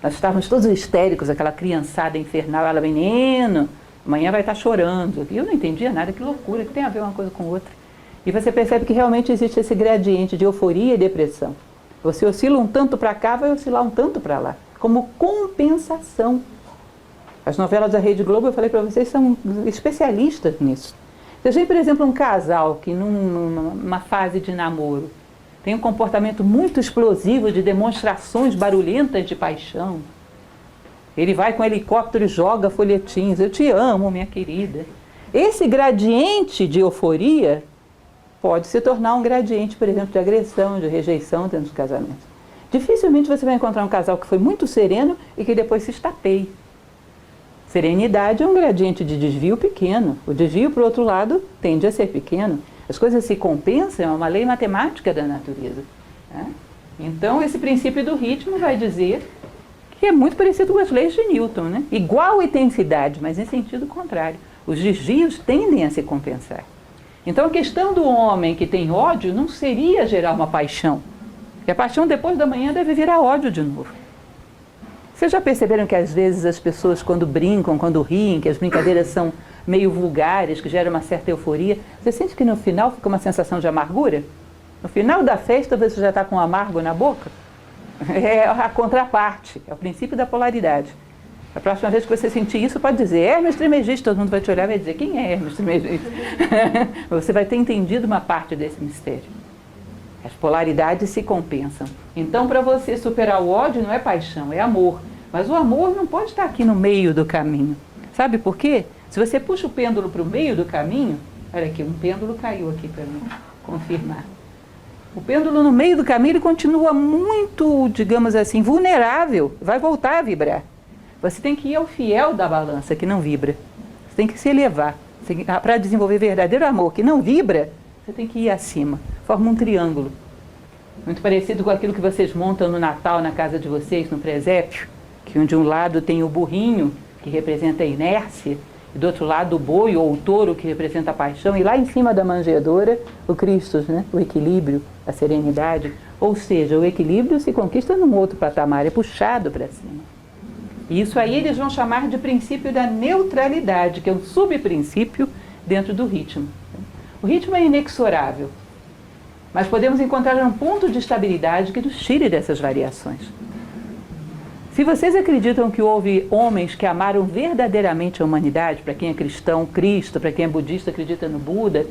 Nós estávamos todos histéricos, aquela criançada infernal. Ela, menino, amanhã vai estar chorando. E eu não entendia nada, que loucura, que tem a ver uma coisa com outra. E você percebe que realmente existe esse gradiente de euforia e depressão. Você oscila um tanto para cá, vai oscilar um tanto para lá, como compensação. As novelas da Rede Globo, eu falei para vocês, são especialistas nisso. Você vê, por exemplo, um casal que numa fase de namoro tem um comportamento muito explosivo de demonstrações barulhentas de paixão. Ele vai com o helicóptero e joga folhetins: eu te amo, minha querida. Esse gradiente de euforia pode se tornar um gradiente, por exemplo, de agressão, de rejeição dentro do casamento. Dificilmente você vai encontrar um casal que foi muito sereno e que depois se estapeie. Serenidade é um gradiente de desvio pequeno. O desvio, por outro lado, tende a ser pequeno. As coisas se compensam, é uma lei matemática da natureza. Né? Então, esse princípio do ritmo vai dizer que é muito parecido com as leis de Newton, né? Igual intensidade, mas em sentido contrário. Os desvios tendem a se compensar. Então, a questão do homem que tem ódio não seria gerar uma paixão. Porque a paixão depois da manhã deve virar ódio de novo. Vocês já perceberam que às vezes as pessoas, quando brincam, quando riem, que as brincadeiras são meio vulgares, que geram uma certa euforia, você sente que no final fica uma sensação de amargura? No final da festa você já está com um amargo na boca? É a contraparte, é o princípio da polaridade. A próxima vez que você sentir isso, pode dizer: Hermes Trismegisto. Todo mundo vai te olhar e vai dizer: quem é Hermes Trismegisto? Você vai ter entendido uma parte desse mistério. As polaridades se compensam. Então, para você superar o ódio, não é paixão, é amor. Mas o amor não pode estar aqui no meio do caminho. Sabe por quê? Se você puxa o pêndulo para o meio do caminho... Olha aqui, um pêndulo caiu aqui para mim confirmar. O pêndulo no meio do caminho, ele continua muito, digamos assim, vulnerável. Vai voltar a vibrar. Você tem que ir ao fiel da balança, que não vibra. Você tem que se elevar. Para desenvolver verdadeiro amor, que não vibra, você tem que ir acima. Forma um triângulo. Muito parecido com aquilo que vocês montam no Natal, na casa de vocês, no presépio. Que de um lado tem o burrinho, que representa a inércia, e do outro lado o boi ou o touro, que representa a paixão, e lá em cima da manjedoura, o Cristo, né? O equilíbrio, a serenidade. Ou seja, o equilíbrio se conquista num outro patamar, é puxado para cima. E isso aí eles vão chamar de princípio da neutralidade, que é um subprincípio dentro do ritmo. O ritmo é inexorável, mas podemos encontrar um ponto de estabilidade que nos tire dessas variações. Se vocês acreditam que houve homens que amaram verdadeiramente a humanidade, para quem é cristão, Cristo, para quem é budista, acredita no Buda,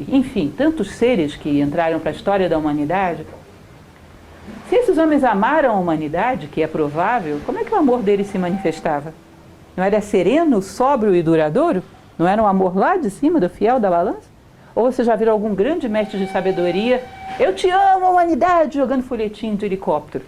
enfim, tantos seres que entraram para a história da humanidade, se esses homens amaram a humanidade, que é provável, como é que o amor deles se manifestava? Não era sereno, sóbrio e duradouro? Não era um amor lá de cima, do fiel da balança? Ou você já viram algum grande mestre de sabedoria: eu te amo, humanidade, jogando folhetim de helicóptero?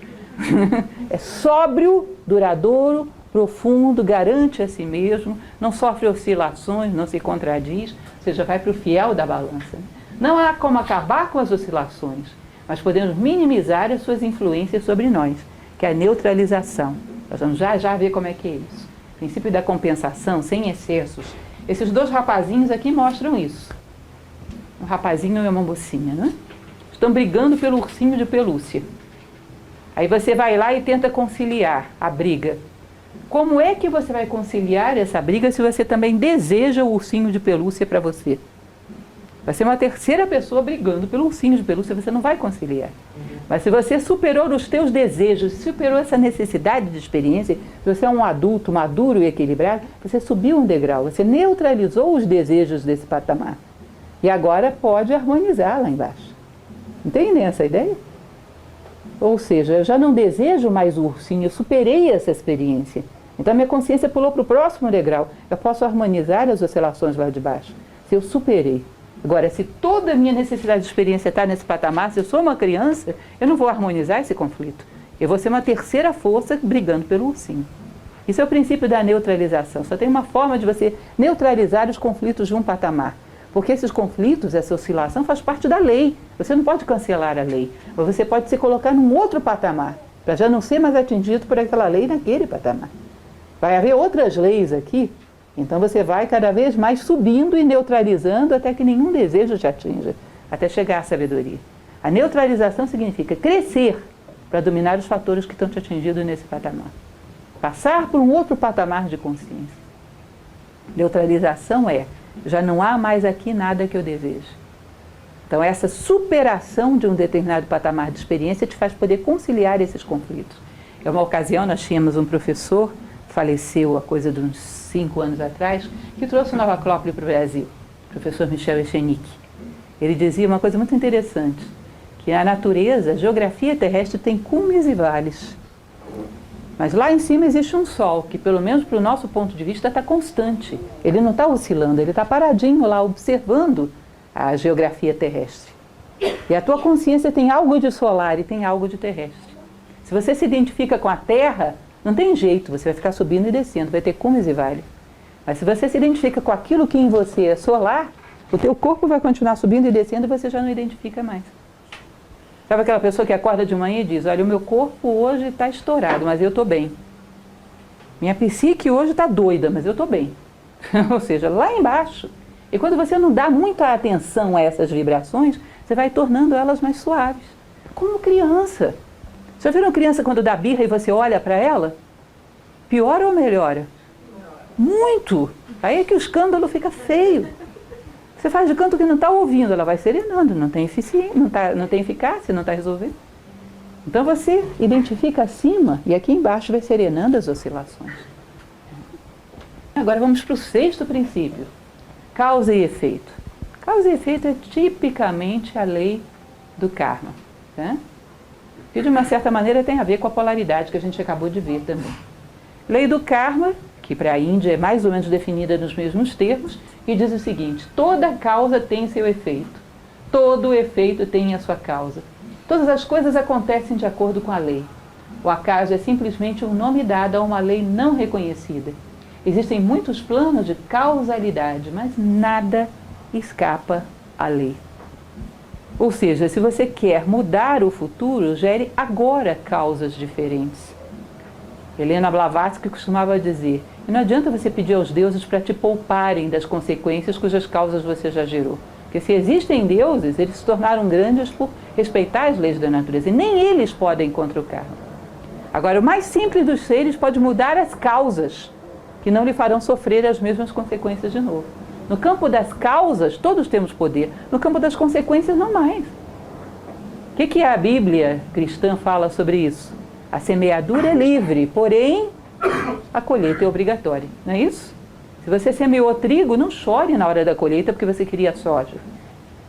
É sóbrio, duradouro, profundo, garante a si mesmo, não sofre oscilações, não se contradiz, ou seja, vai para o fiel da balança. Não há como acabar com as oscilações, mas podemos minimizar as suas influências sobre nós, que é a neutralização. Nós vamos já ver como é que é isso. O princípio da compensação, sem excessos. Esses dois rapazinhos aqui mostram isso. Um rapazinho e uma mocinha, né? Estão brigando pelo ursinho de pelúcia. Aí você vai lá e tenta conciliar a briga. Como é que você vai conciliar essa briga se você também deseja o ursinho de pelúcia para você? Vai ser uma terceira pessoa brigando pelo ursinho de pelúcia, você não vai conciliar. Mas se você superou os teus desejos, superou essa necessidade de experiência, se você é um adulto maduro e equilibrado, você subiu um degrau, você neutralizou os desejos desse patamar. E agora pode harmonizar lá embaixo. Entendem essa ideia? Ou seja, eu já não desejo mais o ursinho, eu superei essa experiência. Então a minha consciência pulou para o próximo degrau. Eu posso harmonizar as oscilações lá de baixo. Se eu superei. Agora, se toda a minha necessidade de experiência está nesse patamar, se eu sou uma criança, eu não vou harmonizar esse conflito. Eu vou ser uma terceira força brigando pelo ursinho. Isso é o princípio da neutralização. Só tem uma forma de você neutralizar os conflitos de um patamar. Porque esses conflitos, essa oscilação faz parte da lei. Você não pode cancelar a lei, mas você pode se colocar num outro patamar, para já não ser mais atingido por aquela lei naquele patamar. Vai haver outras leis aqui, então você vai cada vez mais subindo e neutralizando até que nenhum desejo te atinja, até chegar à sabedoria. A neutralização significa crescer para dominar os fatores que estão te atingindo nesse patamar. Passar por um outro patamar de consciência. Neutralização é, já não há mais aqui nada que eu deseje. Então essa superação de um determinado patamar de experiência te faz poder conciliar esses conflitos. É uma ocasião, nós tínhamos um professor, faleceu há coisa de uns 5 anos atrás, que trouxe o Nova Acrópole para o Brasil, o professor Michel Echenique. Ele dizia uma coisa muito interessante, que a natureza, a geografia terrestre tem cumes e vales. Mas lá em cima existe um sol, que pelo menos para o nosso ponto de vista está constante. Ele não está oscilando, ele está paradinho lá, observando a geografia terrestre. E a tua consciência tem algo de solar e tem algo de terrestre. Se você se identifica com a Terra, não tem jeito, você vai ficar subindo e descendo, vai ter cumes e vales. Mas se você se identifica com aquilo que em você é solar, o teu corpo vai continuar subindo e descendo e você já não identifica mais. Sabe aquela pessoa que acorda de manhã e diz, olha, o meu corpo hoje está estourado, mas eu estou bem. Minha psique hoje está doida, mas eu estou bem. Ou seja, lá embaixo. E quando você não dá muita atenção a essas vibrações, você vai tornando elas mais suaves. Como criança. Já viram criança quando dá birra e você olha para ela? Piora ou melhora? Muito. Aí é que o escândalo fica feio. Você faz de canto que não está ouvindo, ela vai serenando, não tem eficiência, não tem eficácia, não está resolvendo. Então você identifica acima e aqui embaixo vai serenando as oscilações. Agora vamos para o 6º princípio, causa e efeito. Causa e efeito é tipicamente a lei do karma, né? Que de uma certa maneira tem a ver com a polaridade que a gente acabou de ver também. Lei do karma, que para a Índia é mais ou menos definida nos mesmos termos, e diz o seguinte, toda causa tem seu efeito, todo efeito tem a sua causa. Todas as coisas acontecem de acordo com a lei. O acaso é simplesmente um nome dado a uma lei não reconhecida. Existem muitos planos de causalidade, mas nada escapa à lei. Ou seja, se você quer mudar o futuro, gere agora causas diferentes. Helena Blavatsky costumava dizer, e não adianta você pedir aos deuses para te pouparem das consequências cujas causas você já gerou. Porque se existem deuses, eles se tornaram grandes por respeitar as leis da natureza, e nem eles podem contra o karma. Agora, o mais simples dos seres pode mudar as causas, que não lhe farão sofrer as mesmas consequências de novo. No campo das causas, todos temos poder. No campo das consequências, não mais. O que a Bíblia cristã fala sobre isso? A semeadura é livre, porém a colheita é obrigatória. Não é isso? Se você semeou trigo, não chore na hora da colheita porque você queria soja.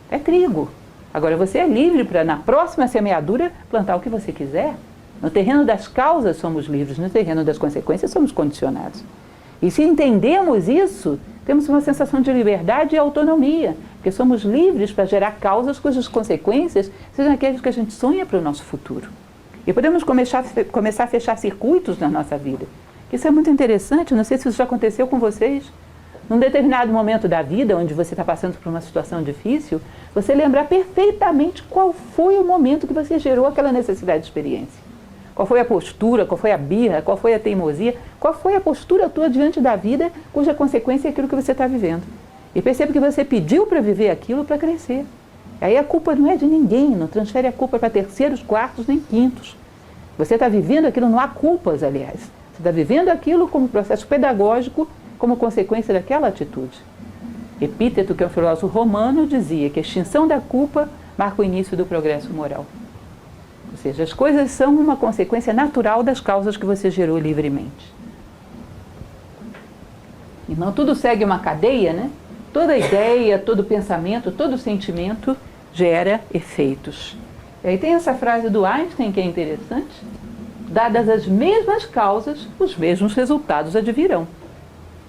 É trigo. Agora você é livre para, na próxima semeadura, plantar o que você quiser. No terreno das causas somos livres, no terreno das consequências somos condicionados. E se entendemos isso, temos uma sensação de liberdade e autonomia, porque somos livres para gerar causas cujas consequências sejam aquelas que a gente sonha para o nosso futuro. E podemos começar a fechar circuitos na nossa vida. Isso é muito interessante, não sei se isso já aconteceu com vocês. Num determinado momento da vida, onde você está passando por uma situação difícil, você lembrar perfeitamente qual foi o momento que você gerou aquela necessidade de experiência. Qual foi a postura, qual foi a birra, qual foi a teimosia, qual foi a postura tua diante da vida, cuja consequência é aquilo que você está vivendo. E perceba que você pediu para viver aquilo para crescer. Aí a culpa não é de ninguém, não transfere a culpa para terceiros, quartos, nem quintos. Você está vivendo aquilo, não há culpas, aliás. Você está vivendo aquilo como processo pedagógico, como consequência daquela atitude. Epíteto, que é um filósofo romano, dizia que a extinção da culpa marca o início do progresso moral. Ou seja, as coisas são uma consequência natural das causas que você gerou livremente. Então tudo segue uma cadeia, né? Toda ideia, todo pensamento, todo sentimento gera efeitos. E aí tem essa frase do Einstein que é interessante. Dadas as mesmas causas, os mesmos resultados advirão.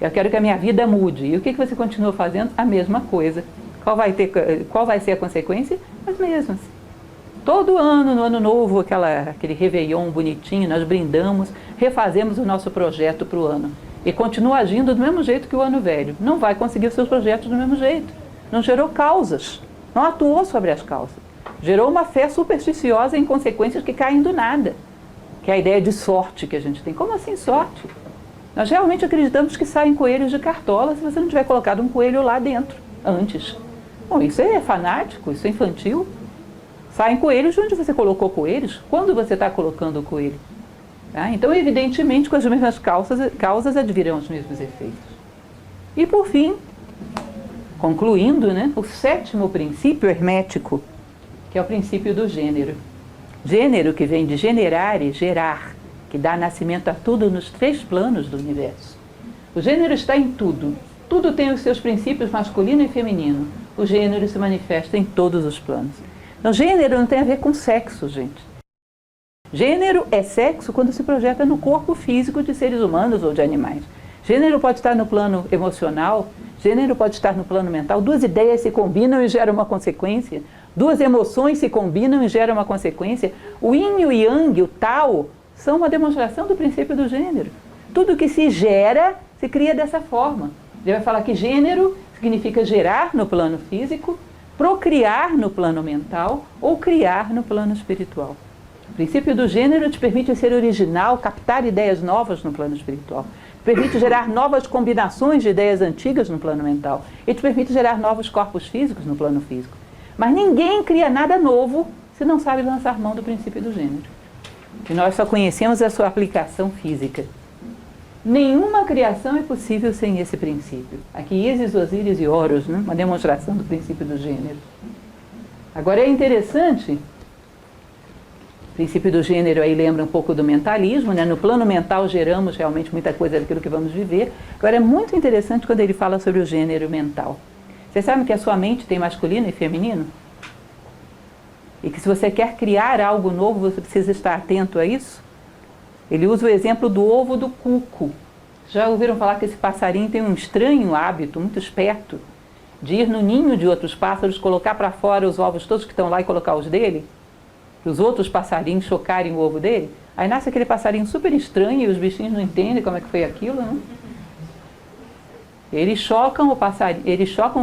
Eu quero que a minha vida mude. E o que você continua fazendo? A mesma coisa. Qual vai ser a consequência? As mesmas. Todo ano, no ano novo, aquele réveillon bonitinho, nós brindamos, refazemos o nosso projeto para o ano. E continua agindo do mesmo jeito que o ano velho. Não vai conseguir os seus projetos do mesmo jeito. não gerou causas, não atuou sobre as causas. Gerou uma fé supersticiosa em consequências que caem do nada, que é a ideia de sorte que a gente tem. Como assim sorte? Nós realmente acreditamos que saem coelhos de cartola se você não tiver colocado um coelho lá dentro, antes. Bom, isso é fanático, isso é infantil. Saem coelhos de onde você colocou coelhos, quando você está colocando o coelho. Tá? Então, evidentemente, com as mesmas causas advirão os mesmos efeitos. E, por fim, concluindo, né, o 7º princípio hermético, que é o princípio do gênero. Gênero que vem de generar e gerar, que dá nascimento a tudo nos 3 planos do universo. O gênero está em tudo. Tudo tem os seus princípios masculino e feminino. O gênero se manifesta em todos os planos. Então, gênero não tem a ver com sexo, gente. Gênero é sexo quando se projeta no corpo físico de seres humanos ou de animais. Gênero pode estar no plano emocional, gênero pode estar no plano mental. 2 ideias se combinam e geram uma consequência. 2 emoções se combinam e geram uma consequência. O yin e o yang, o tao, são uma demonstração do princípio do gênero. Tudo que se gera, se cria dessa forma. Ele vai falar que gênero significa gerar no plano físico, procriar no plano mental ou criar no plano espiritual. O princípio do gênero te permite ser original, captar ideias novas no plano espiritual. Te permite gerar novas combinações de ideias antigas no plano mental. E te permite gerar novos corpos físicos no plano físico. Mas ninguém cria nada novo se não sabe lançar mão do princípio do gênero. Que nós só conhecemos a sua aplicação física. Nenhuma criação é possível sem esse princípio. Aqui, Ísis, Osíris e Horus, né? Uma demonstração do princípio do gênero. Agora é interessante, o princípio do gênero aí lembra um pouco do mentalismo, né? No plano mental geramos realmente muita coisa daquilo que vamos viver. Agora é muito interessante quando ele fala sobre o gênero mental. Você sabe que a sua mente tem masculino e feminino? E que se você quer criar algo novo, você precisa estar atento a isso? Ele usa o exemplo do ovo do cuco. Já ouviram falar que esse passarinho tem um estranho hábito, muito esperto, de ir no ninho de outros pássaros, colocar para fora os ovos todos que estão lá e colocar os dele? Que os outros passarinhos chocarem o ovo dele? Aí nasce aquele passarinho super estranho e os bichinhos não entendem como é que foi aquilo, né? Eles chocam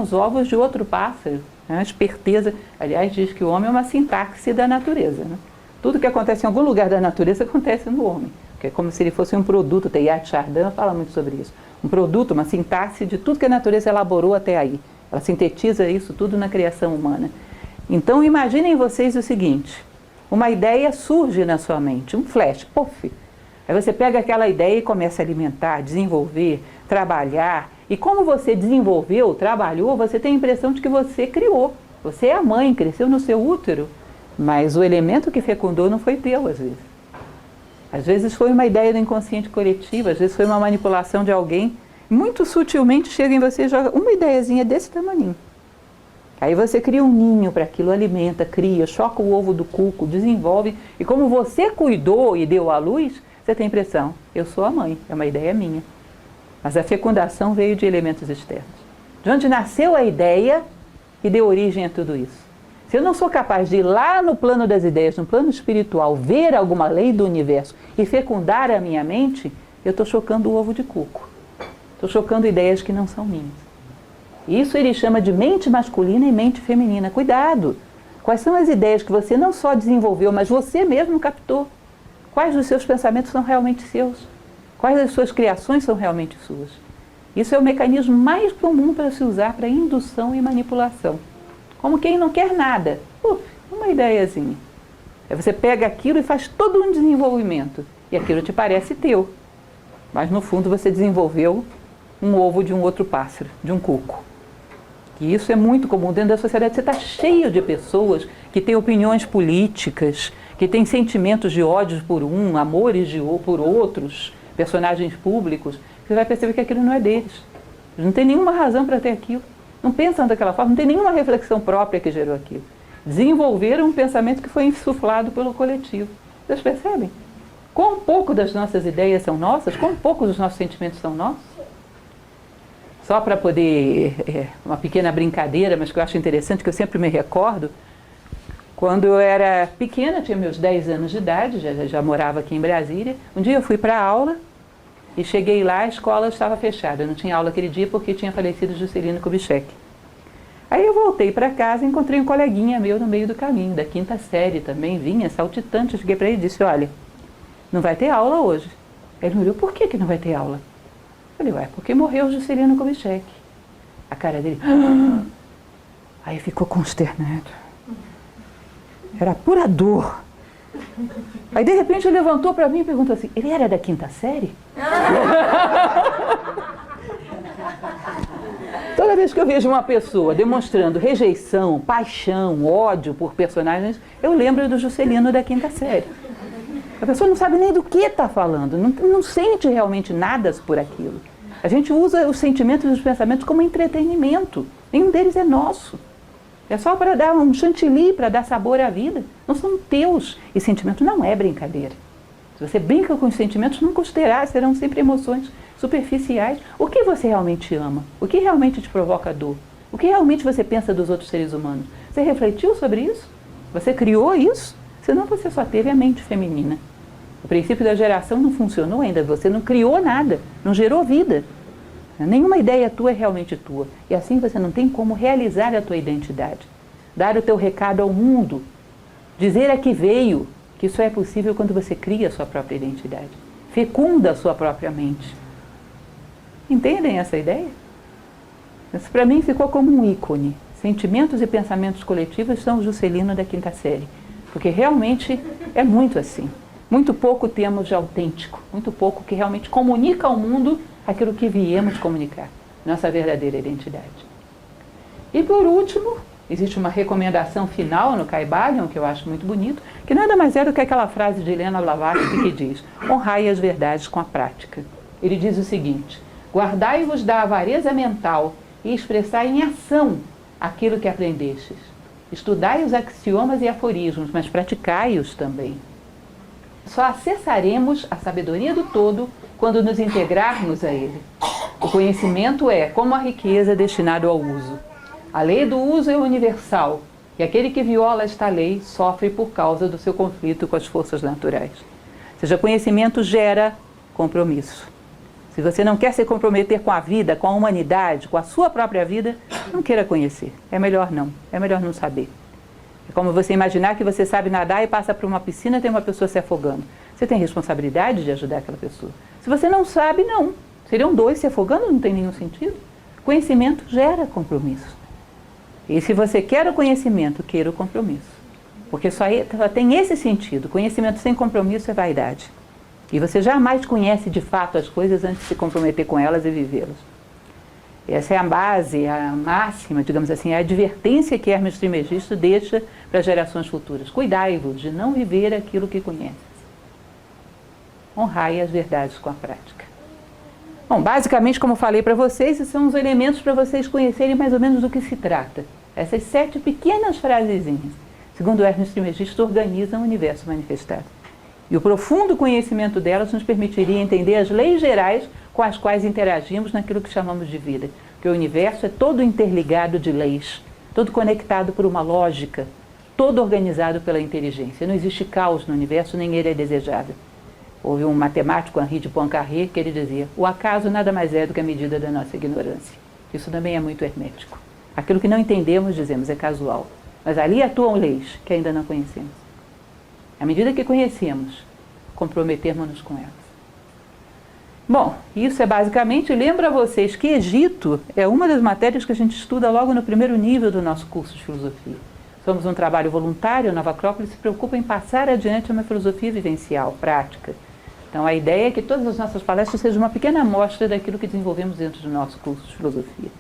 os ovos de outro pássaro. Né? A esperteza, aliás, diz que o homem é uma sintaxe da natureza, né? Tudo que acontece em algum lugar da natureza acontece no homem. Que é como se ele fosse um produto. Teilhard de Chardin fala muito sobre isso. Um produto, uma sintaxe de tudo que a natureza elaborou até aí. Ela sintetiza isso tudo na criação humana. Então, imaginem vocês o seguinte. Uma ideia surge na sua mente, um flash, puff. Aí você pega aquela ideia e começa a alimentar, desenvolver, trabalhar. E como você desenvolveu, trabalhou, você tem a impressão de que você criou. Você é a mãe, cresceu no seu útero. Mas o elemento que fecundou não foi teu, às vezes. Às vezes foi uma ideia do inconsciente coletivo, às vezes foi uma manipulação de alguém. Muito sutilmente chega em você e joga uma ideiazinha desse tamaninho. Aí você cria um ninho para aquilo, alimenta, cria, choca o ovo do cuco, desenvolve. E como você cuidou e deu à luz, você tem a impressão, eu sou a mãe, é uma ideia minha. Mas a fecundação veio de elementos externos. De onde nasceu a ideia e deu origem a tudo isso. Se eu não sou capaz de ir lá no plano das ideias, no plano espiritual, ver alguma lei do universo e fecundar a minha mente, eu estou chocando o ovo de cuco. Estou chocando ideias que não são minhas. Isso ele chama de mente masculina e mente feminina. Cuidado! Quais são as ideias que você não só desenvolveu, mas você mesmo captou? Quais dos seus pensamentos são realmente seus? Quais das suas criações são realmente suas? Isso é o mecanismo mais comum para se usar para indução e manipulação. Como quem não quer nada. Uma ideiazinha. Aí você pega aquilo e faz todo um desenvolvimento. E aquilo te parece teu. Mas no fundo você desenvolveu um ovo de um outro pássaro, de um cuco. E isso é muito comum dentro da sociedade. Você está cheio de pessoas que têm opiniões políticas, que têm sentimentos de ódio por um, amores por outros, personagens públicos. Você vai perceber que aquilo não é deles. Eles não têm nenhuma razão para ter aquilo. Não pensam daquela forma, não tem nenhuma reflexão própria que gerou aquilo. Desenvolveram um pensamento que foi insuflado pelo coletivo. Vocês percebem? Quão pouco das nossas ideias são nossas? Quão pouco dos nossos sentimentos são nossos? Só para poder, uma pequena brincadeira, mas que eu acho interessante, que eu sempre me recordo, quando eu era pequena, tinha meus 10 anos de idade, já morava aqui em Brasília, um dia eu fui para a aula e cheguei lá, a escola estava fechada, eu não tinha aula aquele dia porque tinha falecido Juscelino Kubitschek. Aí eu voltei para casa e encontrei um coleguinha meu no meio do caminho, da 5ª série também, vinha saltitante. Eu cheguei para ele e disse, olha, não vai ter aula hoje. Ele me olhou, por que não vai ter aula? Eu falei, ué, porque morreu o Juscelino Kubitschek. A cara dele, aí ficou consternado. Era pura dor. Aí de repente ele levantou para mim e perguntou assim, ele era da 5ª série? Toda vez que eu vejo uma pessoa demonstrando rejeição, paixão, ódio por personagens, eu lembro do Juscelino da 5ª série. A pessoa não sabe nem do que está falando, não sente realmente nada por aquilo. A gente usa os sentimentos e os pensamentos como entretenimento. Nenhum deles é nosso. É só para dar um chantilly, para dar sabor à vida. Não são teus. E sentimento não é brincadeira. Se você brinca com os sentimentos, nunca os terá, serão sempre emoções superficiais. O que você realmente ama? O que realmente te provoca dor? O que realmente você pensa dos outros seres humanos? Você refletiu sobre isso? Você criou isso? Senão você só teve a mente feminina. O princípio da geração não funcionou ainda, você não criou nada, não gerou vida. Nenhuma ideia tua é realmente tua. E assim você não tem como realizar a tua identidade. Dar o teu recado ao mundo. Dizer a que veio, que isso é possível quando você cria a sua própria identidade. Fecunda a sua própria mente. Entendem essa ideia? Isso para mim ficou como um ícone. Sentimentos e pensamentos coletivos são o Juscelino da 5ª série. Porque realmente é muito assim. Muito pouco temos de autêntico. Muito pouco que realmente comunica ao mundo aquilo que viemos comunicar. Nossa verdadeira identidade. E por último, existe uma recomendação final no Kybalion, que eu acho muito bonito, que nada mais é do que aquela frase de Helena Blavatsky que diz: honrai as verdades com a prática. Ele diz o seguinte: guardai-vos da avareza mental e expressai em ação aquilo que aprendestes. Estudai os axiomas e aforismos, mas praticai-os também. Só acessaremos a sabedoria do todo quando nos integrarmos a ele. O conhecimento é, como a riqueza, destinado ao uso. A lei do uso é universal, e aquele que viola esta lei sofre por causa do seu conflito com as forças naturais. Ou seja, conhecimento gera compromisso. Se você não quer se comprometer com a vida, com a humanidade, com a sua própria vida, não queira conhecer. É melhor não saber. É como você imaginar que você sabe nadar e passa por uma piscina e tem uma pessoa se afogando. Você tem responsabilidade de ajudar aquela pessoa. Se você não sabe, não. Seriam 2 se afogando, não tem nenhum sentido. Conhecimento gera compromisso. E se você quer o conhecimento, queira o compromisso. Porque só tem esse sentido. Conhecimento sem compromisso é vaidade. E você jamais conhece de fato as coisas antes de se comprometer com elas e vivê-las. Essa é a base, a máxima, digamos assim, a advertência que Hermes Trismegisto deixa para gerações futuras. Cuidai-vos de não viver aquilo que conheces. Honrai as verdades com a prática. Bom, basicamente, como falei para vocês, esses são os elementos para vocês conhecerem mais ou menos do que se trata. Essas 7 pequenas frasezinhas, segundo Hermes Trismegisto, organizam o universo manifestado. E o profundo conhecimento delas nos permitiria entender as leis gerais com as quais interagimos naquilo que chamamos de vida. Porque o universo é todo interligado de leis, todo conectado por uma lógica, todo organizado pela inteligência. Não existe caos no universo, nem ele é desejável. Houve um matemático, Henri de Poincaré, que ele dizia: o acaso nada mais é do que a medida da nossa ignorância. Isso também é muito hermético. Aquilo que não entendemos, dizemos, é casual. Mas ali atuam leis que ainda não conhecemos. À medida que conhecemos, comprometermos-nos com elas. Bom, isso é basicamente, lembro a vocês que Egito é uma das matérias que a gente estuda logo no primeiro nível do nosso curso de filosofia. Somos um trabalho voluntário, a Nova Acrópole se preocupa em passar adiante uma filosofia vivencial, prática. Então a ideia é que todas as nossas palestras sejam uma pequena amostra daquilo que desenvolvemos dentro do nosso curso de filosofia.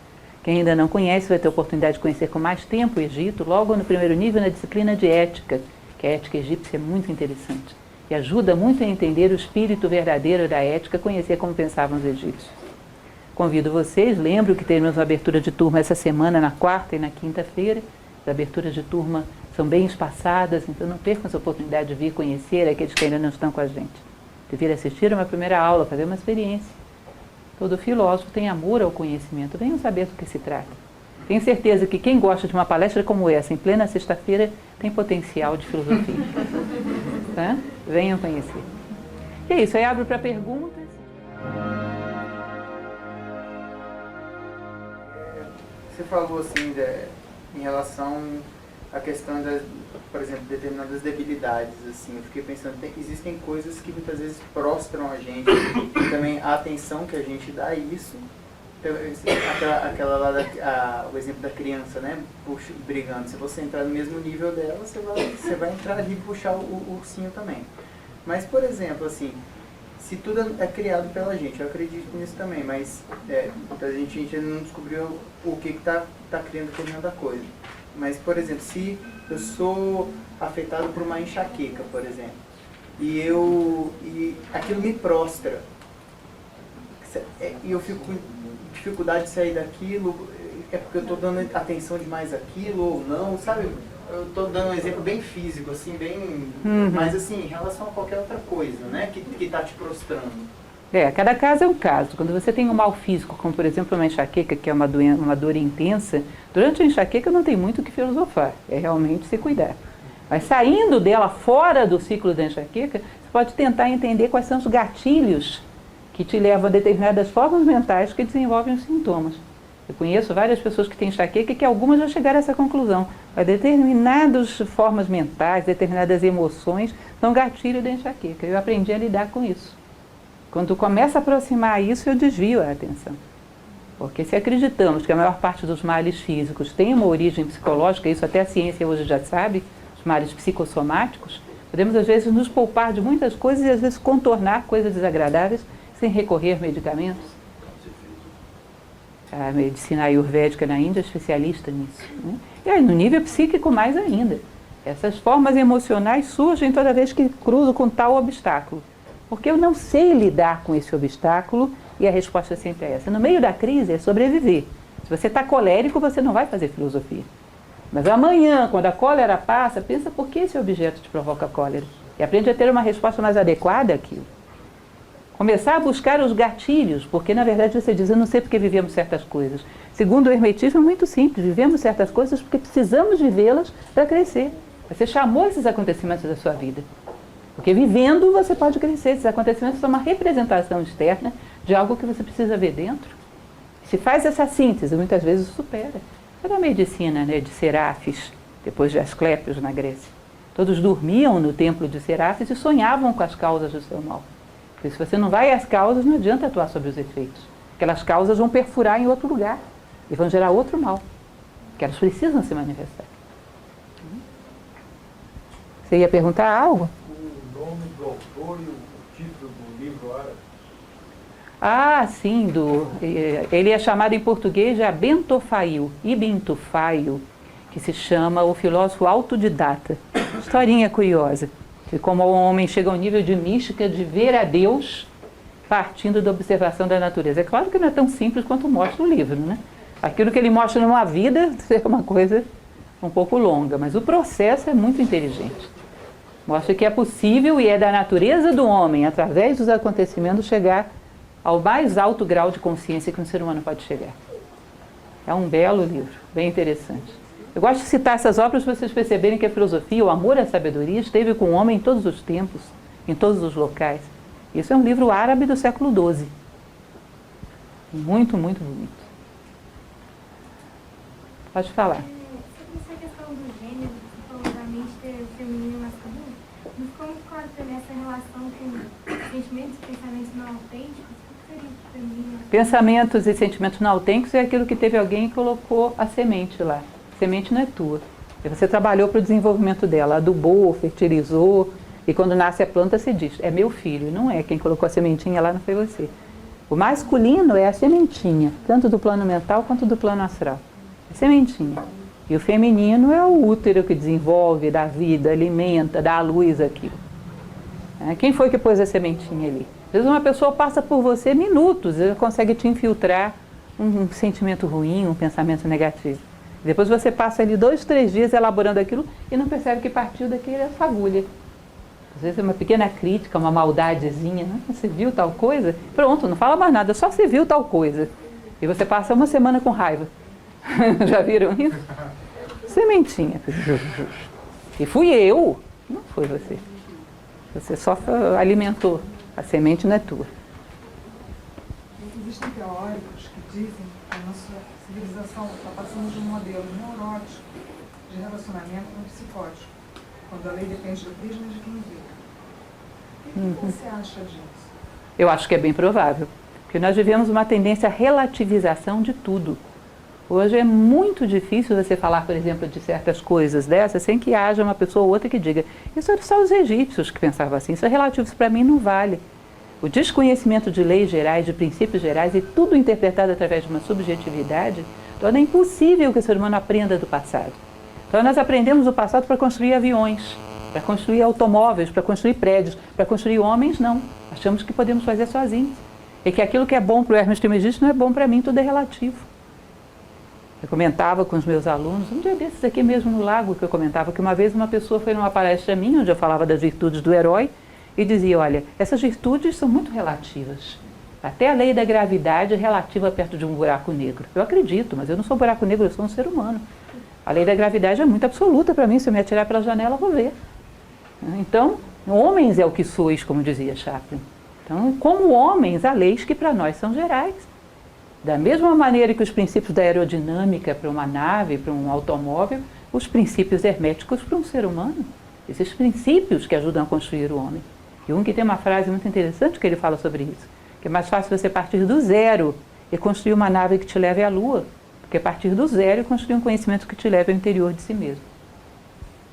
Quem ainda não conhece vai ter a oportunidade de conhecer com mais tempo o Egito, logo no primeiro nível na disciplina de ética, que a ética egípcia é muito interessante. E ajuda muito a entender o espírito verdadeiro da ética, conhecer como pensavam os egípcios. Convido vocês, lembro que teremos uma abertura de turma essa semana, na 4ª e na 5ª-feira. As aberturas de turma são bem espaçadas, então não percam essa oportunidade de vir conhecer aqueles que ainda não estão com a gente. De vir assistir a uma primeira aula, fazer uma experiência. Todo filósofo tem amor ao conhecimento, venham saber do que se trata. Tenho certeza que quem gosta de uma palestra como essa, em plena sexta-feira, tem potencial de filosofia. Tá? Venham conhecer. E é isso, aí abro para perguntas. Você falou assim em relação à questão das, por exemplo, determinadas debilidades, assim, eu fiquei pensando, existem coisas que muitas vezes prostram a gente, e também a atenção que a gente dá a isso, aquela lá, o exemplo da criança, né, brigando, se você entrar no mesmo nível dela, você vai entrar ali e puxar o ursinho também. Mas, por exemplo, assim, se tudo é criado pela gente, eu acredito nisso também, mas a gente ainda não descobriu o que está criando determinada coisa. Mas, por exemplo, se eu sou afetado por uma enxaqueca, por exemplo, e aquilo me prostra, e eu fico com dificuldade de sair daquilo, é porque eu estou dando atenção demais àquilo ou não, sabe? Eu estou dando um exemplo bem físico, assim, bem... Mas, assim, em relação a qualquer outra coisa, né? Que está te prostrando. Cada caso é um caso. Quando você tem um mal físico, como, por exemplo, uma enxaqueca, que é uma dor intensa, durante a enxaqueca não tem muito o que filosofar. É realmente se cuidar. Mas saindo dela, fora do ciclo da enxaqueca, você pode tentar entender quais são os gatilhos que te levam a determinadas formas mentais que desenvolvem os sintomas. Eu conheço várias pessoas que têm enxaqueca e que algumas já chegaram a essa conclusão. Mas determinadas formas mentais, determinadas emoções são gatilho da enxaqueca. Eu aprendi a lidar com isso. Quando começa a aproximar isso, eu desvio a atenção. Porque se acreditamos que a maior parte dos males físicos tem uma origem psicológica, isso até a ciência hoje já sabe, os males psicossomáticos, podemos às vezes nos poupar de muitas coisas e às vezes contornar coisas desagradáveis sem recorrer a medicamentos. A medicina ayurvédica na Índia é especialista nisso, né? E aí, no nível psíquico mais ainda. Essas formas emocionais surgem toda vez que cruzo com tal obstáculo. Porque eu não sei lidar com esse obstáculo e a resposta sempre é essa. No meio da crise é sobreviver. Se você está colérico, você não vai fazer filosofia. Mas amanhã, quando a cólera passa, pensa por que esse objeto te provoca cólera. E aprende a ter uma resposta mais adequada àquilo. Começar a buscar os gatilhos, porque na verdade você diz, eu não sei porque vivemos certas coisas. Segundo o hermetismo é muito simples, vivemos certas coisas porque precisamos vivê-las para crescer. Você chamou esses acontecimentos da sua vida. Porque vivendo você pode crescer, esses acontecimentos são uma representação externa de algo que você precisa ver dentro. Se faz essa síntese, muitas vezes supera. Era a medicina, né, de Serafes, depois de Asclépios na Grécia. Todos dormiam no templo de Serafes e sonhavam com as causas do seu mal. Porque se você não vai às causas, não adianta atuar sobre os efeitos. Aquelas causas vão perfurar em outro lugar e vão gerar outro mal, que elas precisam se manifestar. Você ia perguntar algo? O nome do autor e o título do livro árabe? Ah, sim, ele é chamado em português de Abentofaio, Ibn Tufail, que se chama O Filósofo Autodidata. Historinha curiosa. E como o homem chega ao nível de mística, de ver a Deus partindo da observação da natureza. É claro que não é tão simples quanto mostra o livro, né? Aquilo que ele mostra numa vida é uma coisa um pouco longa, mas o processo é muito inteligente. Mostra que é possível e é da natureza do homem, através dos acontecimentos, chegar ao mais alto grau de consciência que um ser humano pode chegar. É um belo livro, bem interessante. Eu gosto de citar essas obras para vocês perceberem que a filosofia, o amor à sabedoria, esteve com o homem em todos os tempos, em todos os locais. Isso é um livro árabe do século XII. Muito, muito bonito. Pode falar. Sobre essa questão do gênero, você falou da mente ter feminino e masculino, não ficou muito claro também essa relação com sentimentos e pensamentos não autênticos? O que seria feminino e masculino? Pensamentos e sentimentos não autênticos é aquilo que teve alguém que colocou a semente lá. A semente não é tua. E você trabalhou para o desenvolvimento dela, adubou, fertilizou, e quando nasce a planta se diz, é meu filho. Não é, quem colocou a sementinha lá não foi você. O masculino é a sementinha, tanto do plano mental quanto do plano astral. É sementinha. E o feminino é o útero que desenvolve, dá vida, alimenta, dá à luz aquilo. Quem foi que pôs a sementinha ali? Às vezes uma pessoa passa por você minutos, ela consegue te infiltrar um sentimento ruim, um pensamento negativo. Depois você passa ali 2, 3 dias elaborando aquilo e não percebe que partiu daquela fagulha. Às vezes é uma pequena crítica, uma maldadezinha, né? Você viu tal coisa? Pronto, não fala mais nada, só se viu tal coisa. E você passa uma semana com raiva. Já viram isso? Sementinha. E fui eu, não foi você. Você só alimentou. A semente não é tua. Existem teóricos que dizem que a nossa civilização está passando de um modelo neurótico de relacionamento para um psicótico, quando a lei depende do prisma de quem vê. O que você acha disso? Eu acho que é bem provável, porque nós vivemos uma tendência à relativização de tudo. Hoje é muito difícil você falar, por exemplo, de certas coisas dessas sem que haja uma pessoa ou outra que diga isso era só os egípcios que pensavam assim, isso é relativo, isso para mim não vale. O desconhecimento de leis gerais, de princípios gerais e tudo interpretado através de uma subjetividade torna impossível que o ser humano aprenda do passado. Então nós aprendemos do passado para construir aviões, para construir automóveis, para construir prédios, para construir homens, não. Achamos que podemos fazer sozinhos. E que aquilo que é bom para o Hermes Trismegisto não é bom para mim, tudo é relativo. Eu comentava com os meus alunos, um dia desses aqui mesmo no Lago, que eu comentava que uma vez uma pessoa foi numa palestra minha, onde eu falava das virtudes do herói, e dizia, olha, essas virtudes são muito relativas. Até a lei da gravidade é relativa perto de um buraco negro. Eu acredito, mas eu não sou um buraco negro, eu sou um ser humano. A lei da gravidade é muito absoluta para mim, se eu me atirar pela janela, eu vou ver. Então, homens é o que sois, como dizia Chaplin. Então, como homens, há leis que para nós são gerais. Da mesma maneira que os princípios da aerodinâmica para uma nave, para um automóvel, os princípios herméticos para um ser humano. Esses princípios que ajudam a construir o homem. E um que tem uma frase muito interessante que ele fala sobre isso, que é mais fácil você partir do zero e construir uma nave que te leve à Lua, do que partir do zero e construir um conhecimento que te leve ao interior de si mesmo.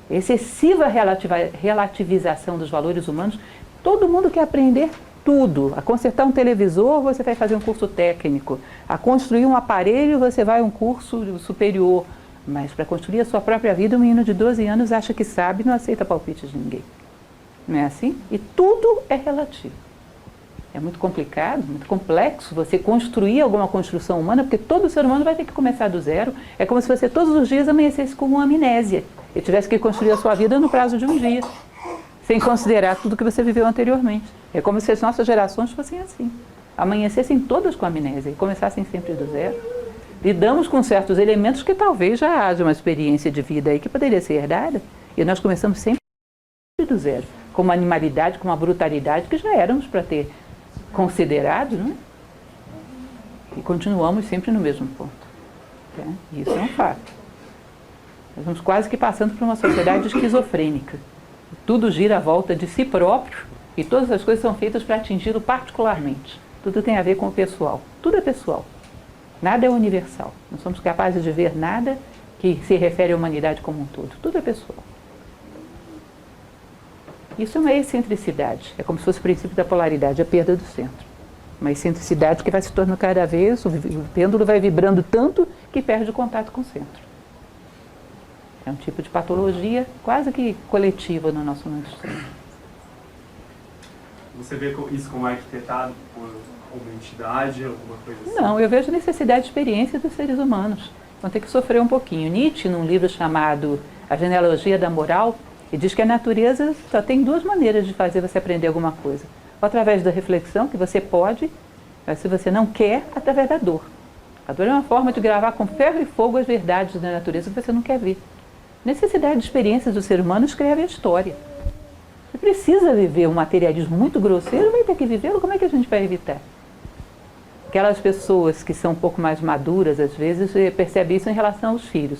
Excessiva relativização dos valores humanos, todo mundo quer aprender tudo. A consertar um televisor, você vai fazer um curso técnico. A construir um aparelho, você vai a um curso superior. Mas para construir a sua própria vida, um menino de 12 anos acha que sabe e não aceita palpites de ninguém. Não é assim? E tudo é relativo. É muito complicado, muito complexo você construir alguma construção humana, porque todo ser humano vai ter que começar do zero. É como se você todos os dias amanhecesse com uma amnésia e tivesse que construir a sua vida no prazo de um dia, sem considerar tudo que você viveu anteriormente. É como se as nossas gerações fossem assim. Amanhecessem todas com amnésia e começassem sempre do zero. Lidamos com certos elementos que talvez já haja uma experiência de vida aí que poderia ser herdada, e nós começamos sempre do zero, com uma animalidade, com uma brutalidade que já éramos para ter considerado, não é? E continuamos sempre no mesmo ponto. Tá? Isso é um fato. Nós estamos quase que passando por uma sociedade esquizofrênica. Tudo gira à volta de si próprio e todas as coisas são feitas para atingi-lo particularmente. Tudo tem a ver com o pessoal. Tudo é pessoal. Nada é universal. Não somos capazes de ver nada que se refere à humanidade como um todo. Tudo é pessoal. Isso é uma excentricidade. É como se fosse o princípio da polaridade, a perda do centro. Uma excentricidade que vai se tornando cada vez, o pêndulo vai vibrando tanto que perde o contato com o centro. É um tipo de patologia quase que coletiva no nosso mundo externo. Você vê isso como arquitetado por uma entidade, alguma coisa assim? Não, eu vejo necessidade de experiência dos seres humanos. Vão ter que sofrer um pouquinho. Nietzsche, num livro chamado A Genealogia da Moral, ele diz que a natureza só tem duas maneiras de fazer você aprender alguma coisa. Ou através da reflexão, que você pode, mas se você não quer, através da dor. A dor é uma forma de gravar com ferro e fogo as verdades da natureza que você não quer ver. Necessidade de experiências do ser humano escreve a história. Você precisa viver um materialismo muito grosseiro, vai ter que vivê-lo, como é que a gente vai evitar? Aquelas pessoas que são um pouco mais maduras, às vezes, percebem isso em relação aos filhos.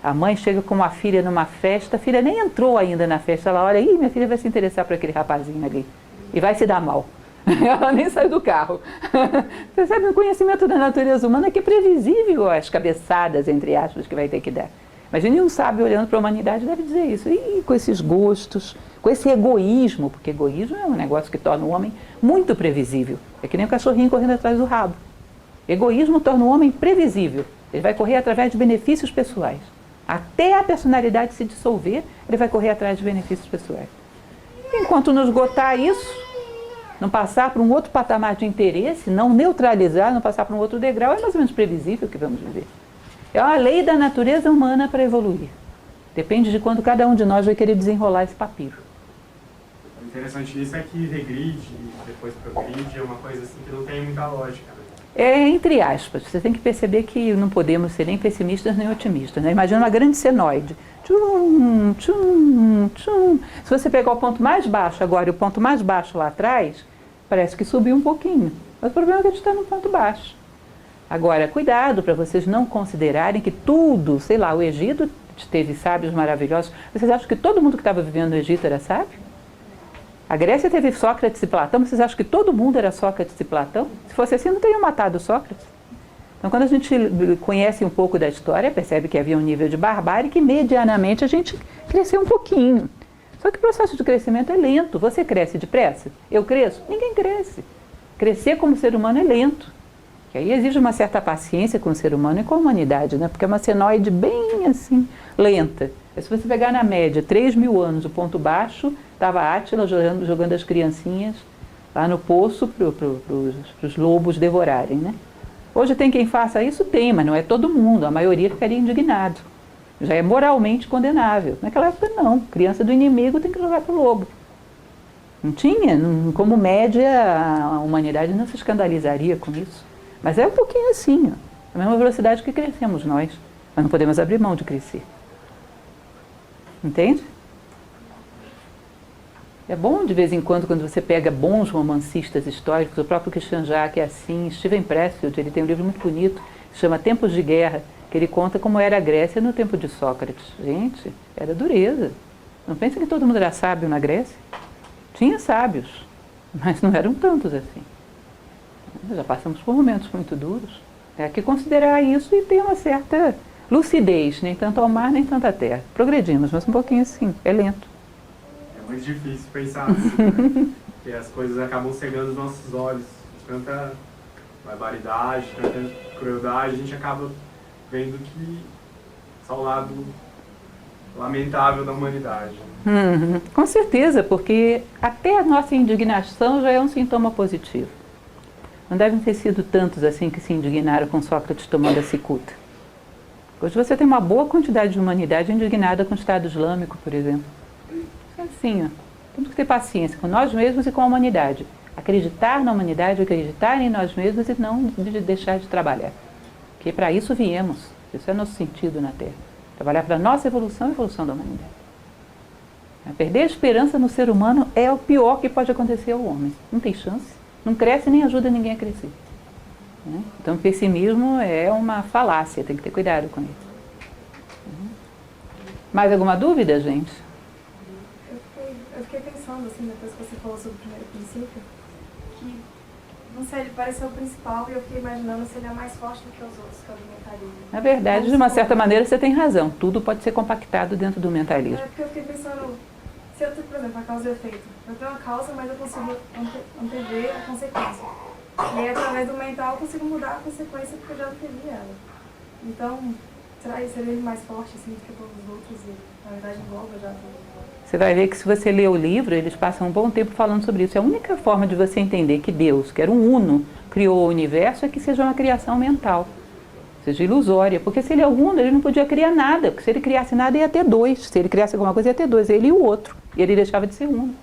A mãe chega com uma filha numa festa, a filha nem entrou ainda na festa, ela olha, minha filha vai se interessar por aquele rapazinho ali, e vai se dar mal. Ela nem saiu do carro. Você sabe, o conhecimento da natureza humana é que é previsível as cabeçadas, entre aspas, que vai ter que dar. Imagine um sábio olhando para a humanidade deve dizer isso. E com esses gostos, com esse egoísmo, porque egoísmo é um negócio que torna o homem muito previsível. É que nem o cachorrinho correndo atrás do rabo. Egoísmo torna o homem previsível. Ele vai correr através de benefícios pessoais. Até a personalidade se dissolver, ele vai correr atrás de benefícios pessoais. Enquanto não esgotar isso, não passar para um outro patamar de interesse, não neutralizar, não passar para um outro degrau, é mais ou menos previsível que vamos viver. É uma lei da natureza humana para evoluir. Depende de quando cada um de nós vai querer desenrolar esse papiro. O interessante nisso é que regride, depois progride, é uma coisa assim que não tem muita lógica, né? É entre aspas. Você tem que perceber que não podemos ser nem pessimistas nem otimistas, né? Imagina uma grande senoide. Tchum, tchum, tchum. Se você pegar o ponto mais baixo agora e o ponto mais baixo lá atrás, parece que subiu um pouquinho. Mas o problema é que a gente está no ponto baixo. Agora, cuidado para vocês não considerarem que tudo, sei lá, o Egito teve sábios maravilhosos. Vocês acham que todo mundo que estava vivendo no Egito era sábio? A Grécia teve Sócrates e Platão. Vocês acham que todo mundo era Sócrates e Platão? Se fosse assim, não teriam matado Sócrates. Então, quando a gente conhece um pouco da história, percebe que havia um nível de barbárie que, medianamente, a gente cresceu um pouquinho. Só que o processo de crescimento é lento. Você cresce depressa? Eu cresço? Ninguém cresce. Crescer como ser humano é lento. Que aí exige uma certa paciência com o ser humano e com a humanidade, né? Porque é uma senoide bem, assim, lenta. Se você pegar na média 3.000 anos, o ponto baixo, estava Átila jogando as criancinhas lá no poço para os lobos devorarem, né? Hoje tem quem faça isso? Tem, mas não é todo mundo. A maioria ficaria indignado. Já é moralmente condenável. Naquela época, não. Criança do inimigo tem que jogar para o lobo. Não tinha. Como média, a humanidade não se escandalizaria com isso. Mas é um pouquinho assim, ó. A mesma velocidade que crescemos nós. Mas não podemos abrir mão de crescer. Entende? É bom de vez em quando você pega bons romancistas históricos, o próprio Christian Jacques é assim, Steven Pressfield, ele tem um livro muito bonito, que chama Tempos de Guerra, que ele conta como era a Grécia no tempo de Sócrates. Gente, era dureza. Não pensa que todo mundo era sábio na Grécia? Tinha sábios, mas não eram tantos assim. Já passamos por momentos muito duros. É que considerar isso e ter uma certa lucidez, nem tanto ao mar, nem tanto à terra. Progredimos, mas um pouquinho assim, é lento. É muito difícil pensar assim, né? Porque as coisas acabam cegando os nossos olhos. Tanta barbaridade, tanta crueldade, a gente acaba vendo que só o lado lamentável da humanidade. Com certeza, porque até a nossa indignação já é um sintoma positivo. Não devem ter sido tantos assim que se indignaram com Sócrates tomando a cicuta. Hoje você tem uma boa quantidade de humanidade indignada com o Estado Islâmico, por exemplo. É assim, ó. Temos que ter paciência com nós mesmos e com a humanidade. Acreditar na humanidade, acreditar em nós mesmos e não deixar de trabalhar. Porque para isso viemos. Isso é nosso sentido na Terra. Trabalhar para a nossa evolução e a evolução da humanidade. Perder a esperança no ser humano é o pior que pode acontecer ao homem. Não tem chance. Não cresce nem ajuda ninguém a crescer. Então, o pessimismo é uma falácia. Tem que ter cuidado com isso. Mais alguma dúvida, gente? Eu fiquei pensando, assim, depois que você falou sobre o primeiro princípio, que, não sei, ele pareceu o principal e eu fiquei imaginando se ele é mais forte do que os outros, que é o do mentalismo. Na verdade, de uma certa maneira, você tem razão. Tudo pode ser compactado dentro do mentalismo. É porque eu fiquei pensando, se eu tenho, por exemplo, a causa e o efeito. Eu tenho uma causa, mas eu consigo antever a consequência. E aí, através do mental, eu consigo mudar a consequência porque eu já antevi ela. Então, será que seria ele mais forte, assim, do que todos os outros e, na verdade, engloba já tudo? Você vai ver que se você ler o livro, eles passam um bom tempo falando sobre isso. É a única forma de você entender que Deus, que era um uno, criou o universo, é que seja uma criação mental, seja ilusória. Porque se ele é uno, ele não podia criar nada. Porque se ele criasse nada, ia ter dois. Se ele criasse alguma coisa, ia ter dois. Ele e o outro. E ele deixava de ser uno.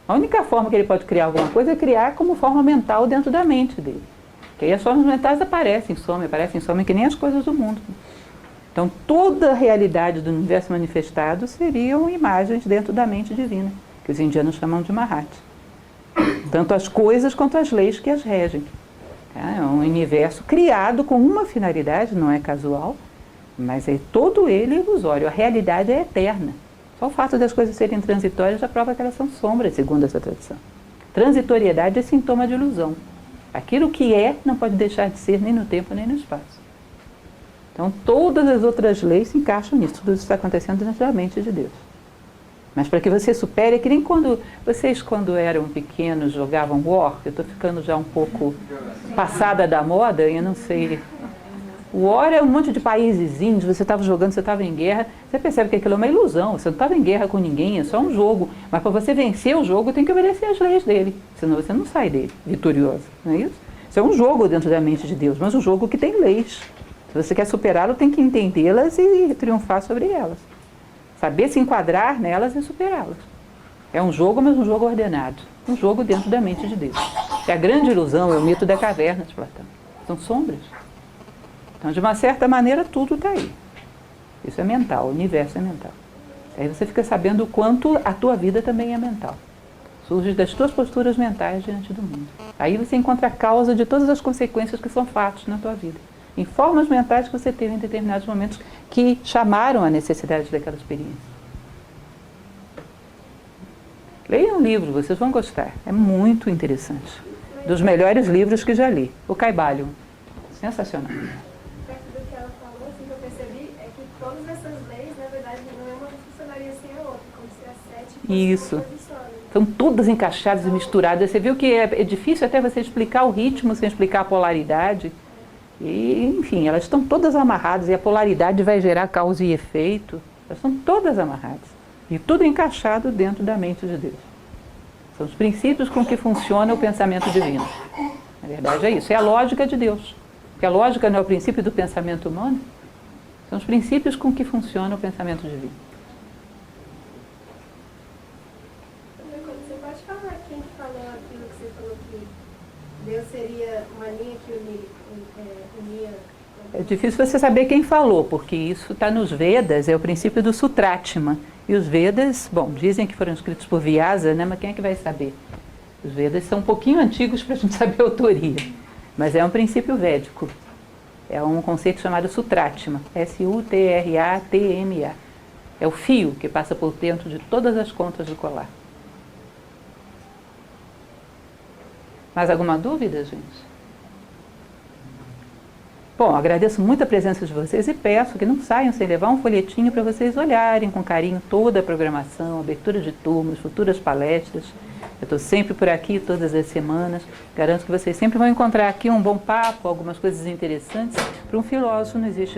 A única forma que ele pode criar alguma coisa é criar como forma mental dentro da mente dele. Que aí as formas mentais aparecem que nem as coisas do mundo. Então, toda a realidade do universo manifestado seriam imagens dentro da mente divina, que os indianos chamam de Mahat. Tanto as coisas quanto as leis que as regem. É um universo criado com uma finalidade, não é casual, mas é todo ele ilusório. A realidade é eterna. Só o fato das coisas serem transitórias já prova que elas são sombras, segundo essa tradição. Transitoriedade é sintoma de ilusão. Aquilo que é não pode deixar de ser nem no tempo nem no espaço. Então, todas as outras leis se encaixam nisso. Tudo isso está acontecendo dentro da mente de Deus. Mas para que você supere, é que nem quando vocês, quando eram pequenos, jogavam War. Eu estou ficando já um pouco passada da moda, eu não sei. O War é um monte de países índios, você estava jogando, você estava em guerra. Você percebe que aquilo é uma ilusão, você não estava em guerra com ninguém, é só um jogo. Mas para você vencer o jogo, tem que obedecer às leis dele. Senão você não sai dele vitorioso, não é isso? Isso é um jogo dentro da mente de Deus, mas um jogo que tem leis. Se você quer superá-lo, tem que entendê-las e triunfar sobre elas. Saber se enquadrar nelas e superá-las. É um jogo, mas um jogo ordenado. Um jogo dentro da mente de Deus. E a grande ilusão é o mito da caverna de Platão. São sombras. Então, de uma certa maneira, tudo está aí. Isso é mental, o universo é mental. Aí você fica sabendo o quanto a tua vida também é mental. Surge das tuas posturas mentais diante do mundo. Aí você encontra a causa de todas as consequências que são fatos na tua vida. Em formas mentais que você teve em determinados momentos que chamaram a necessidade daquela experiência. Leiam um livro, vocês vão gostar. É muito interessante. Dos melhores livros que já li. O Caibalion. Sensacional. Perto do que ela falou, assim, que eu percebi é que todas essas leis, na verdade, nenhuma funcionaria sem a outra, como se as 7 fossem Isso. oposições. São todas encaixadas e misturadas. Você viu que é difícil até você explicar o ritmo sem explicar a polaridade. E, enfim, elas estão todas amarradas e a polaridade vai gerar causa e efeito. Elas estão todas amarradas. E tudo encaixado dentro da mente de Deus. São os princípios com que funciona o pensamento divino. Na verdade é isso, é a lógica de Deus. Porque a lógica não é o princípio do pensamento humano, são os princípios com que funciona o pensamento divino. Você pode falar quem que falou aquilo que você falou que Deus seria uma linha que unia... É difícil você saber quem falou, porque isso está nos Vedas, é o princípio do Sutratma. E os Vedas, bom, dizem que foram escritos por Vyasa, né? Mas quem é que vai saber? Os Vedas são um pouquinho antigos para a gente saber a autoria. Mas é um princípio védico. É um conceito chamado Sutratma. S-U-T-R-A-T-M-A. É o fio que passa por dentro de todas as contas do colar. Mais alguma dúvida, gente? Bom, agradeço muito a presença de vocês e peço que não saiam sem levar um folhetinho para vocês olharem com carinho toda a programação, abertura de turmas, futuras palestras. Eu estou sempre por aqui, todas as semanas. Garanto que vocês sempre vão encontrar aqui um bom papo, algumas coisas interessantes. Para um filósofo não existe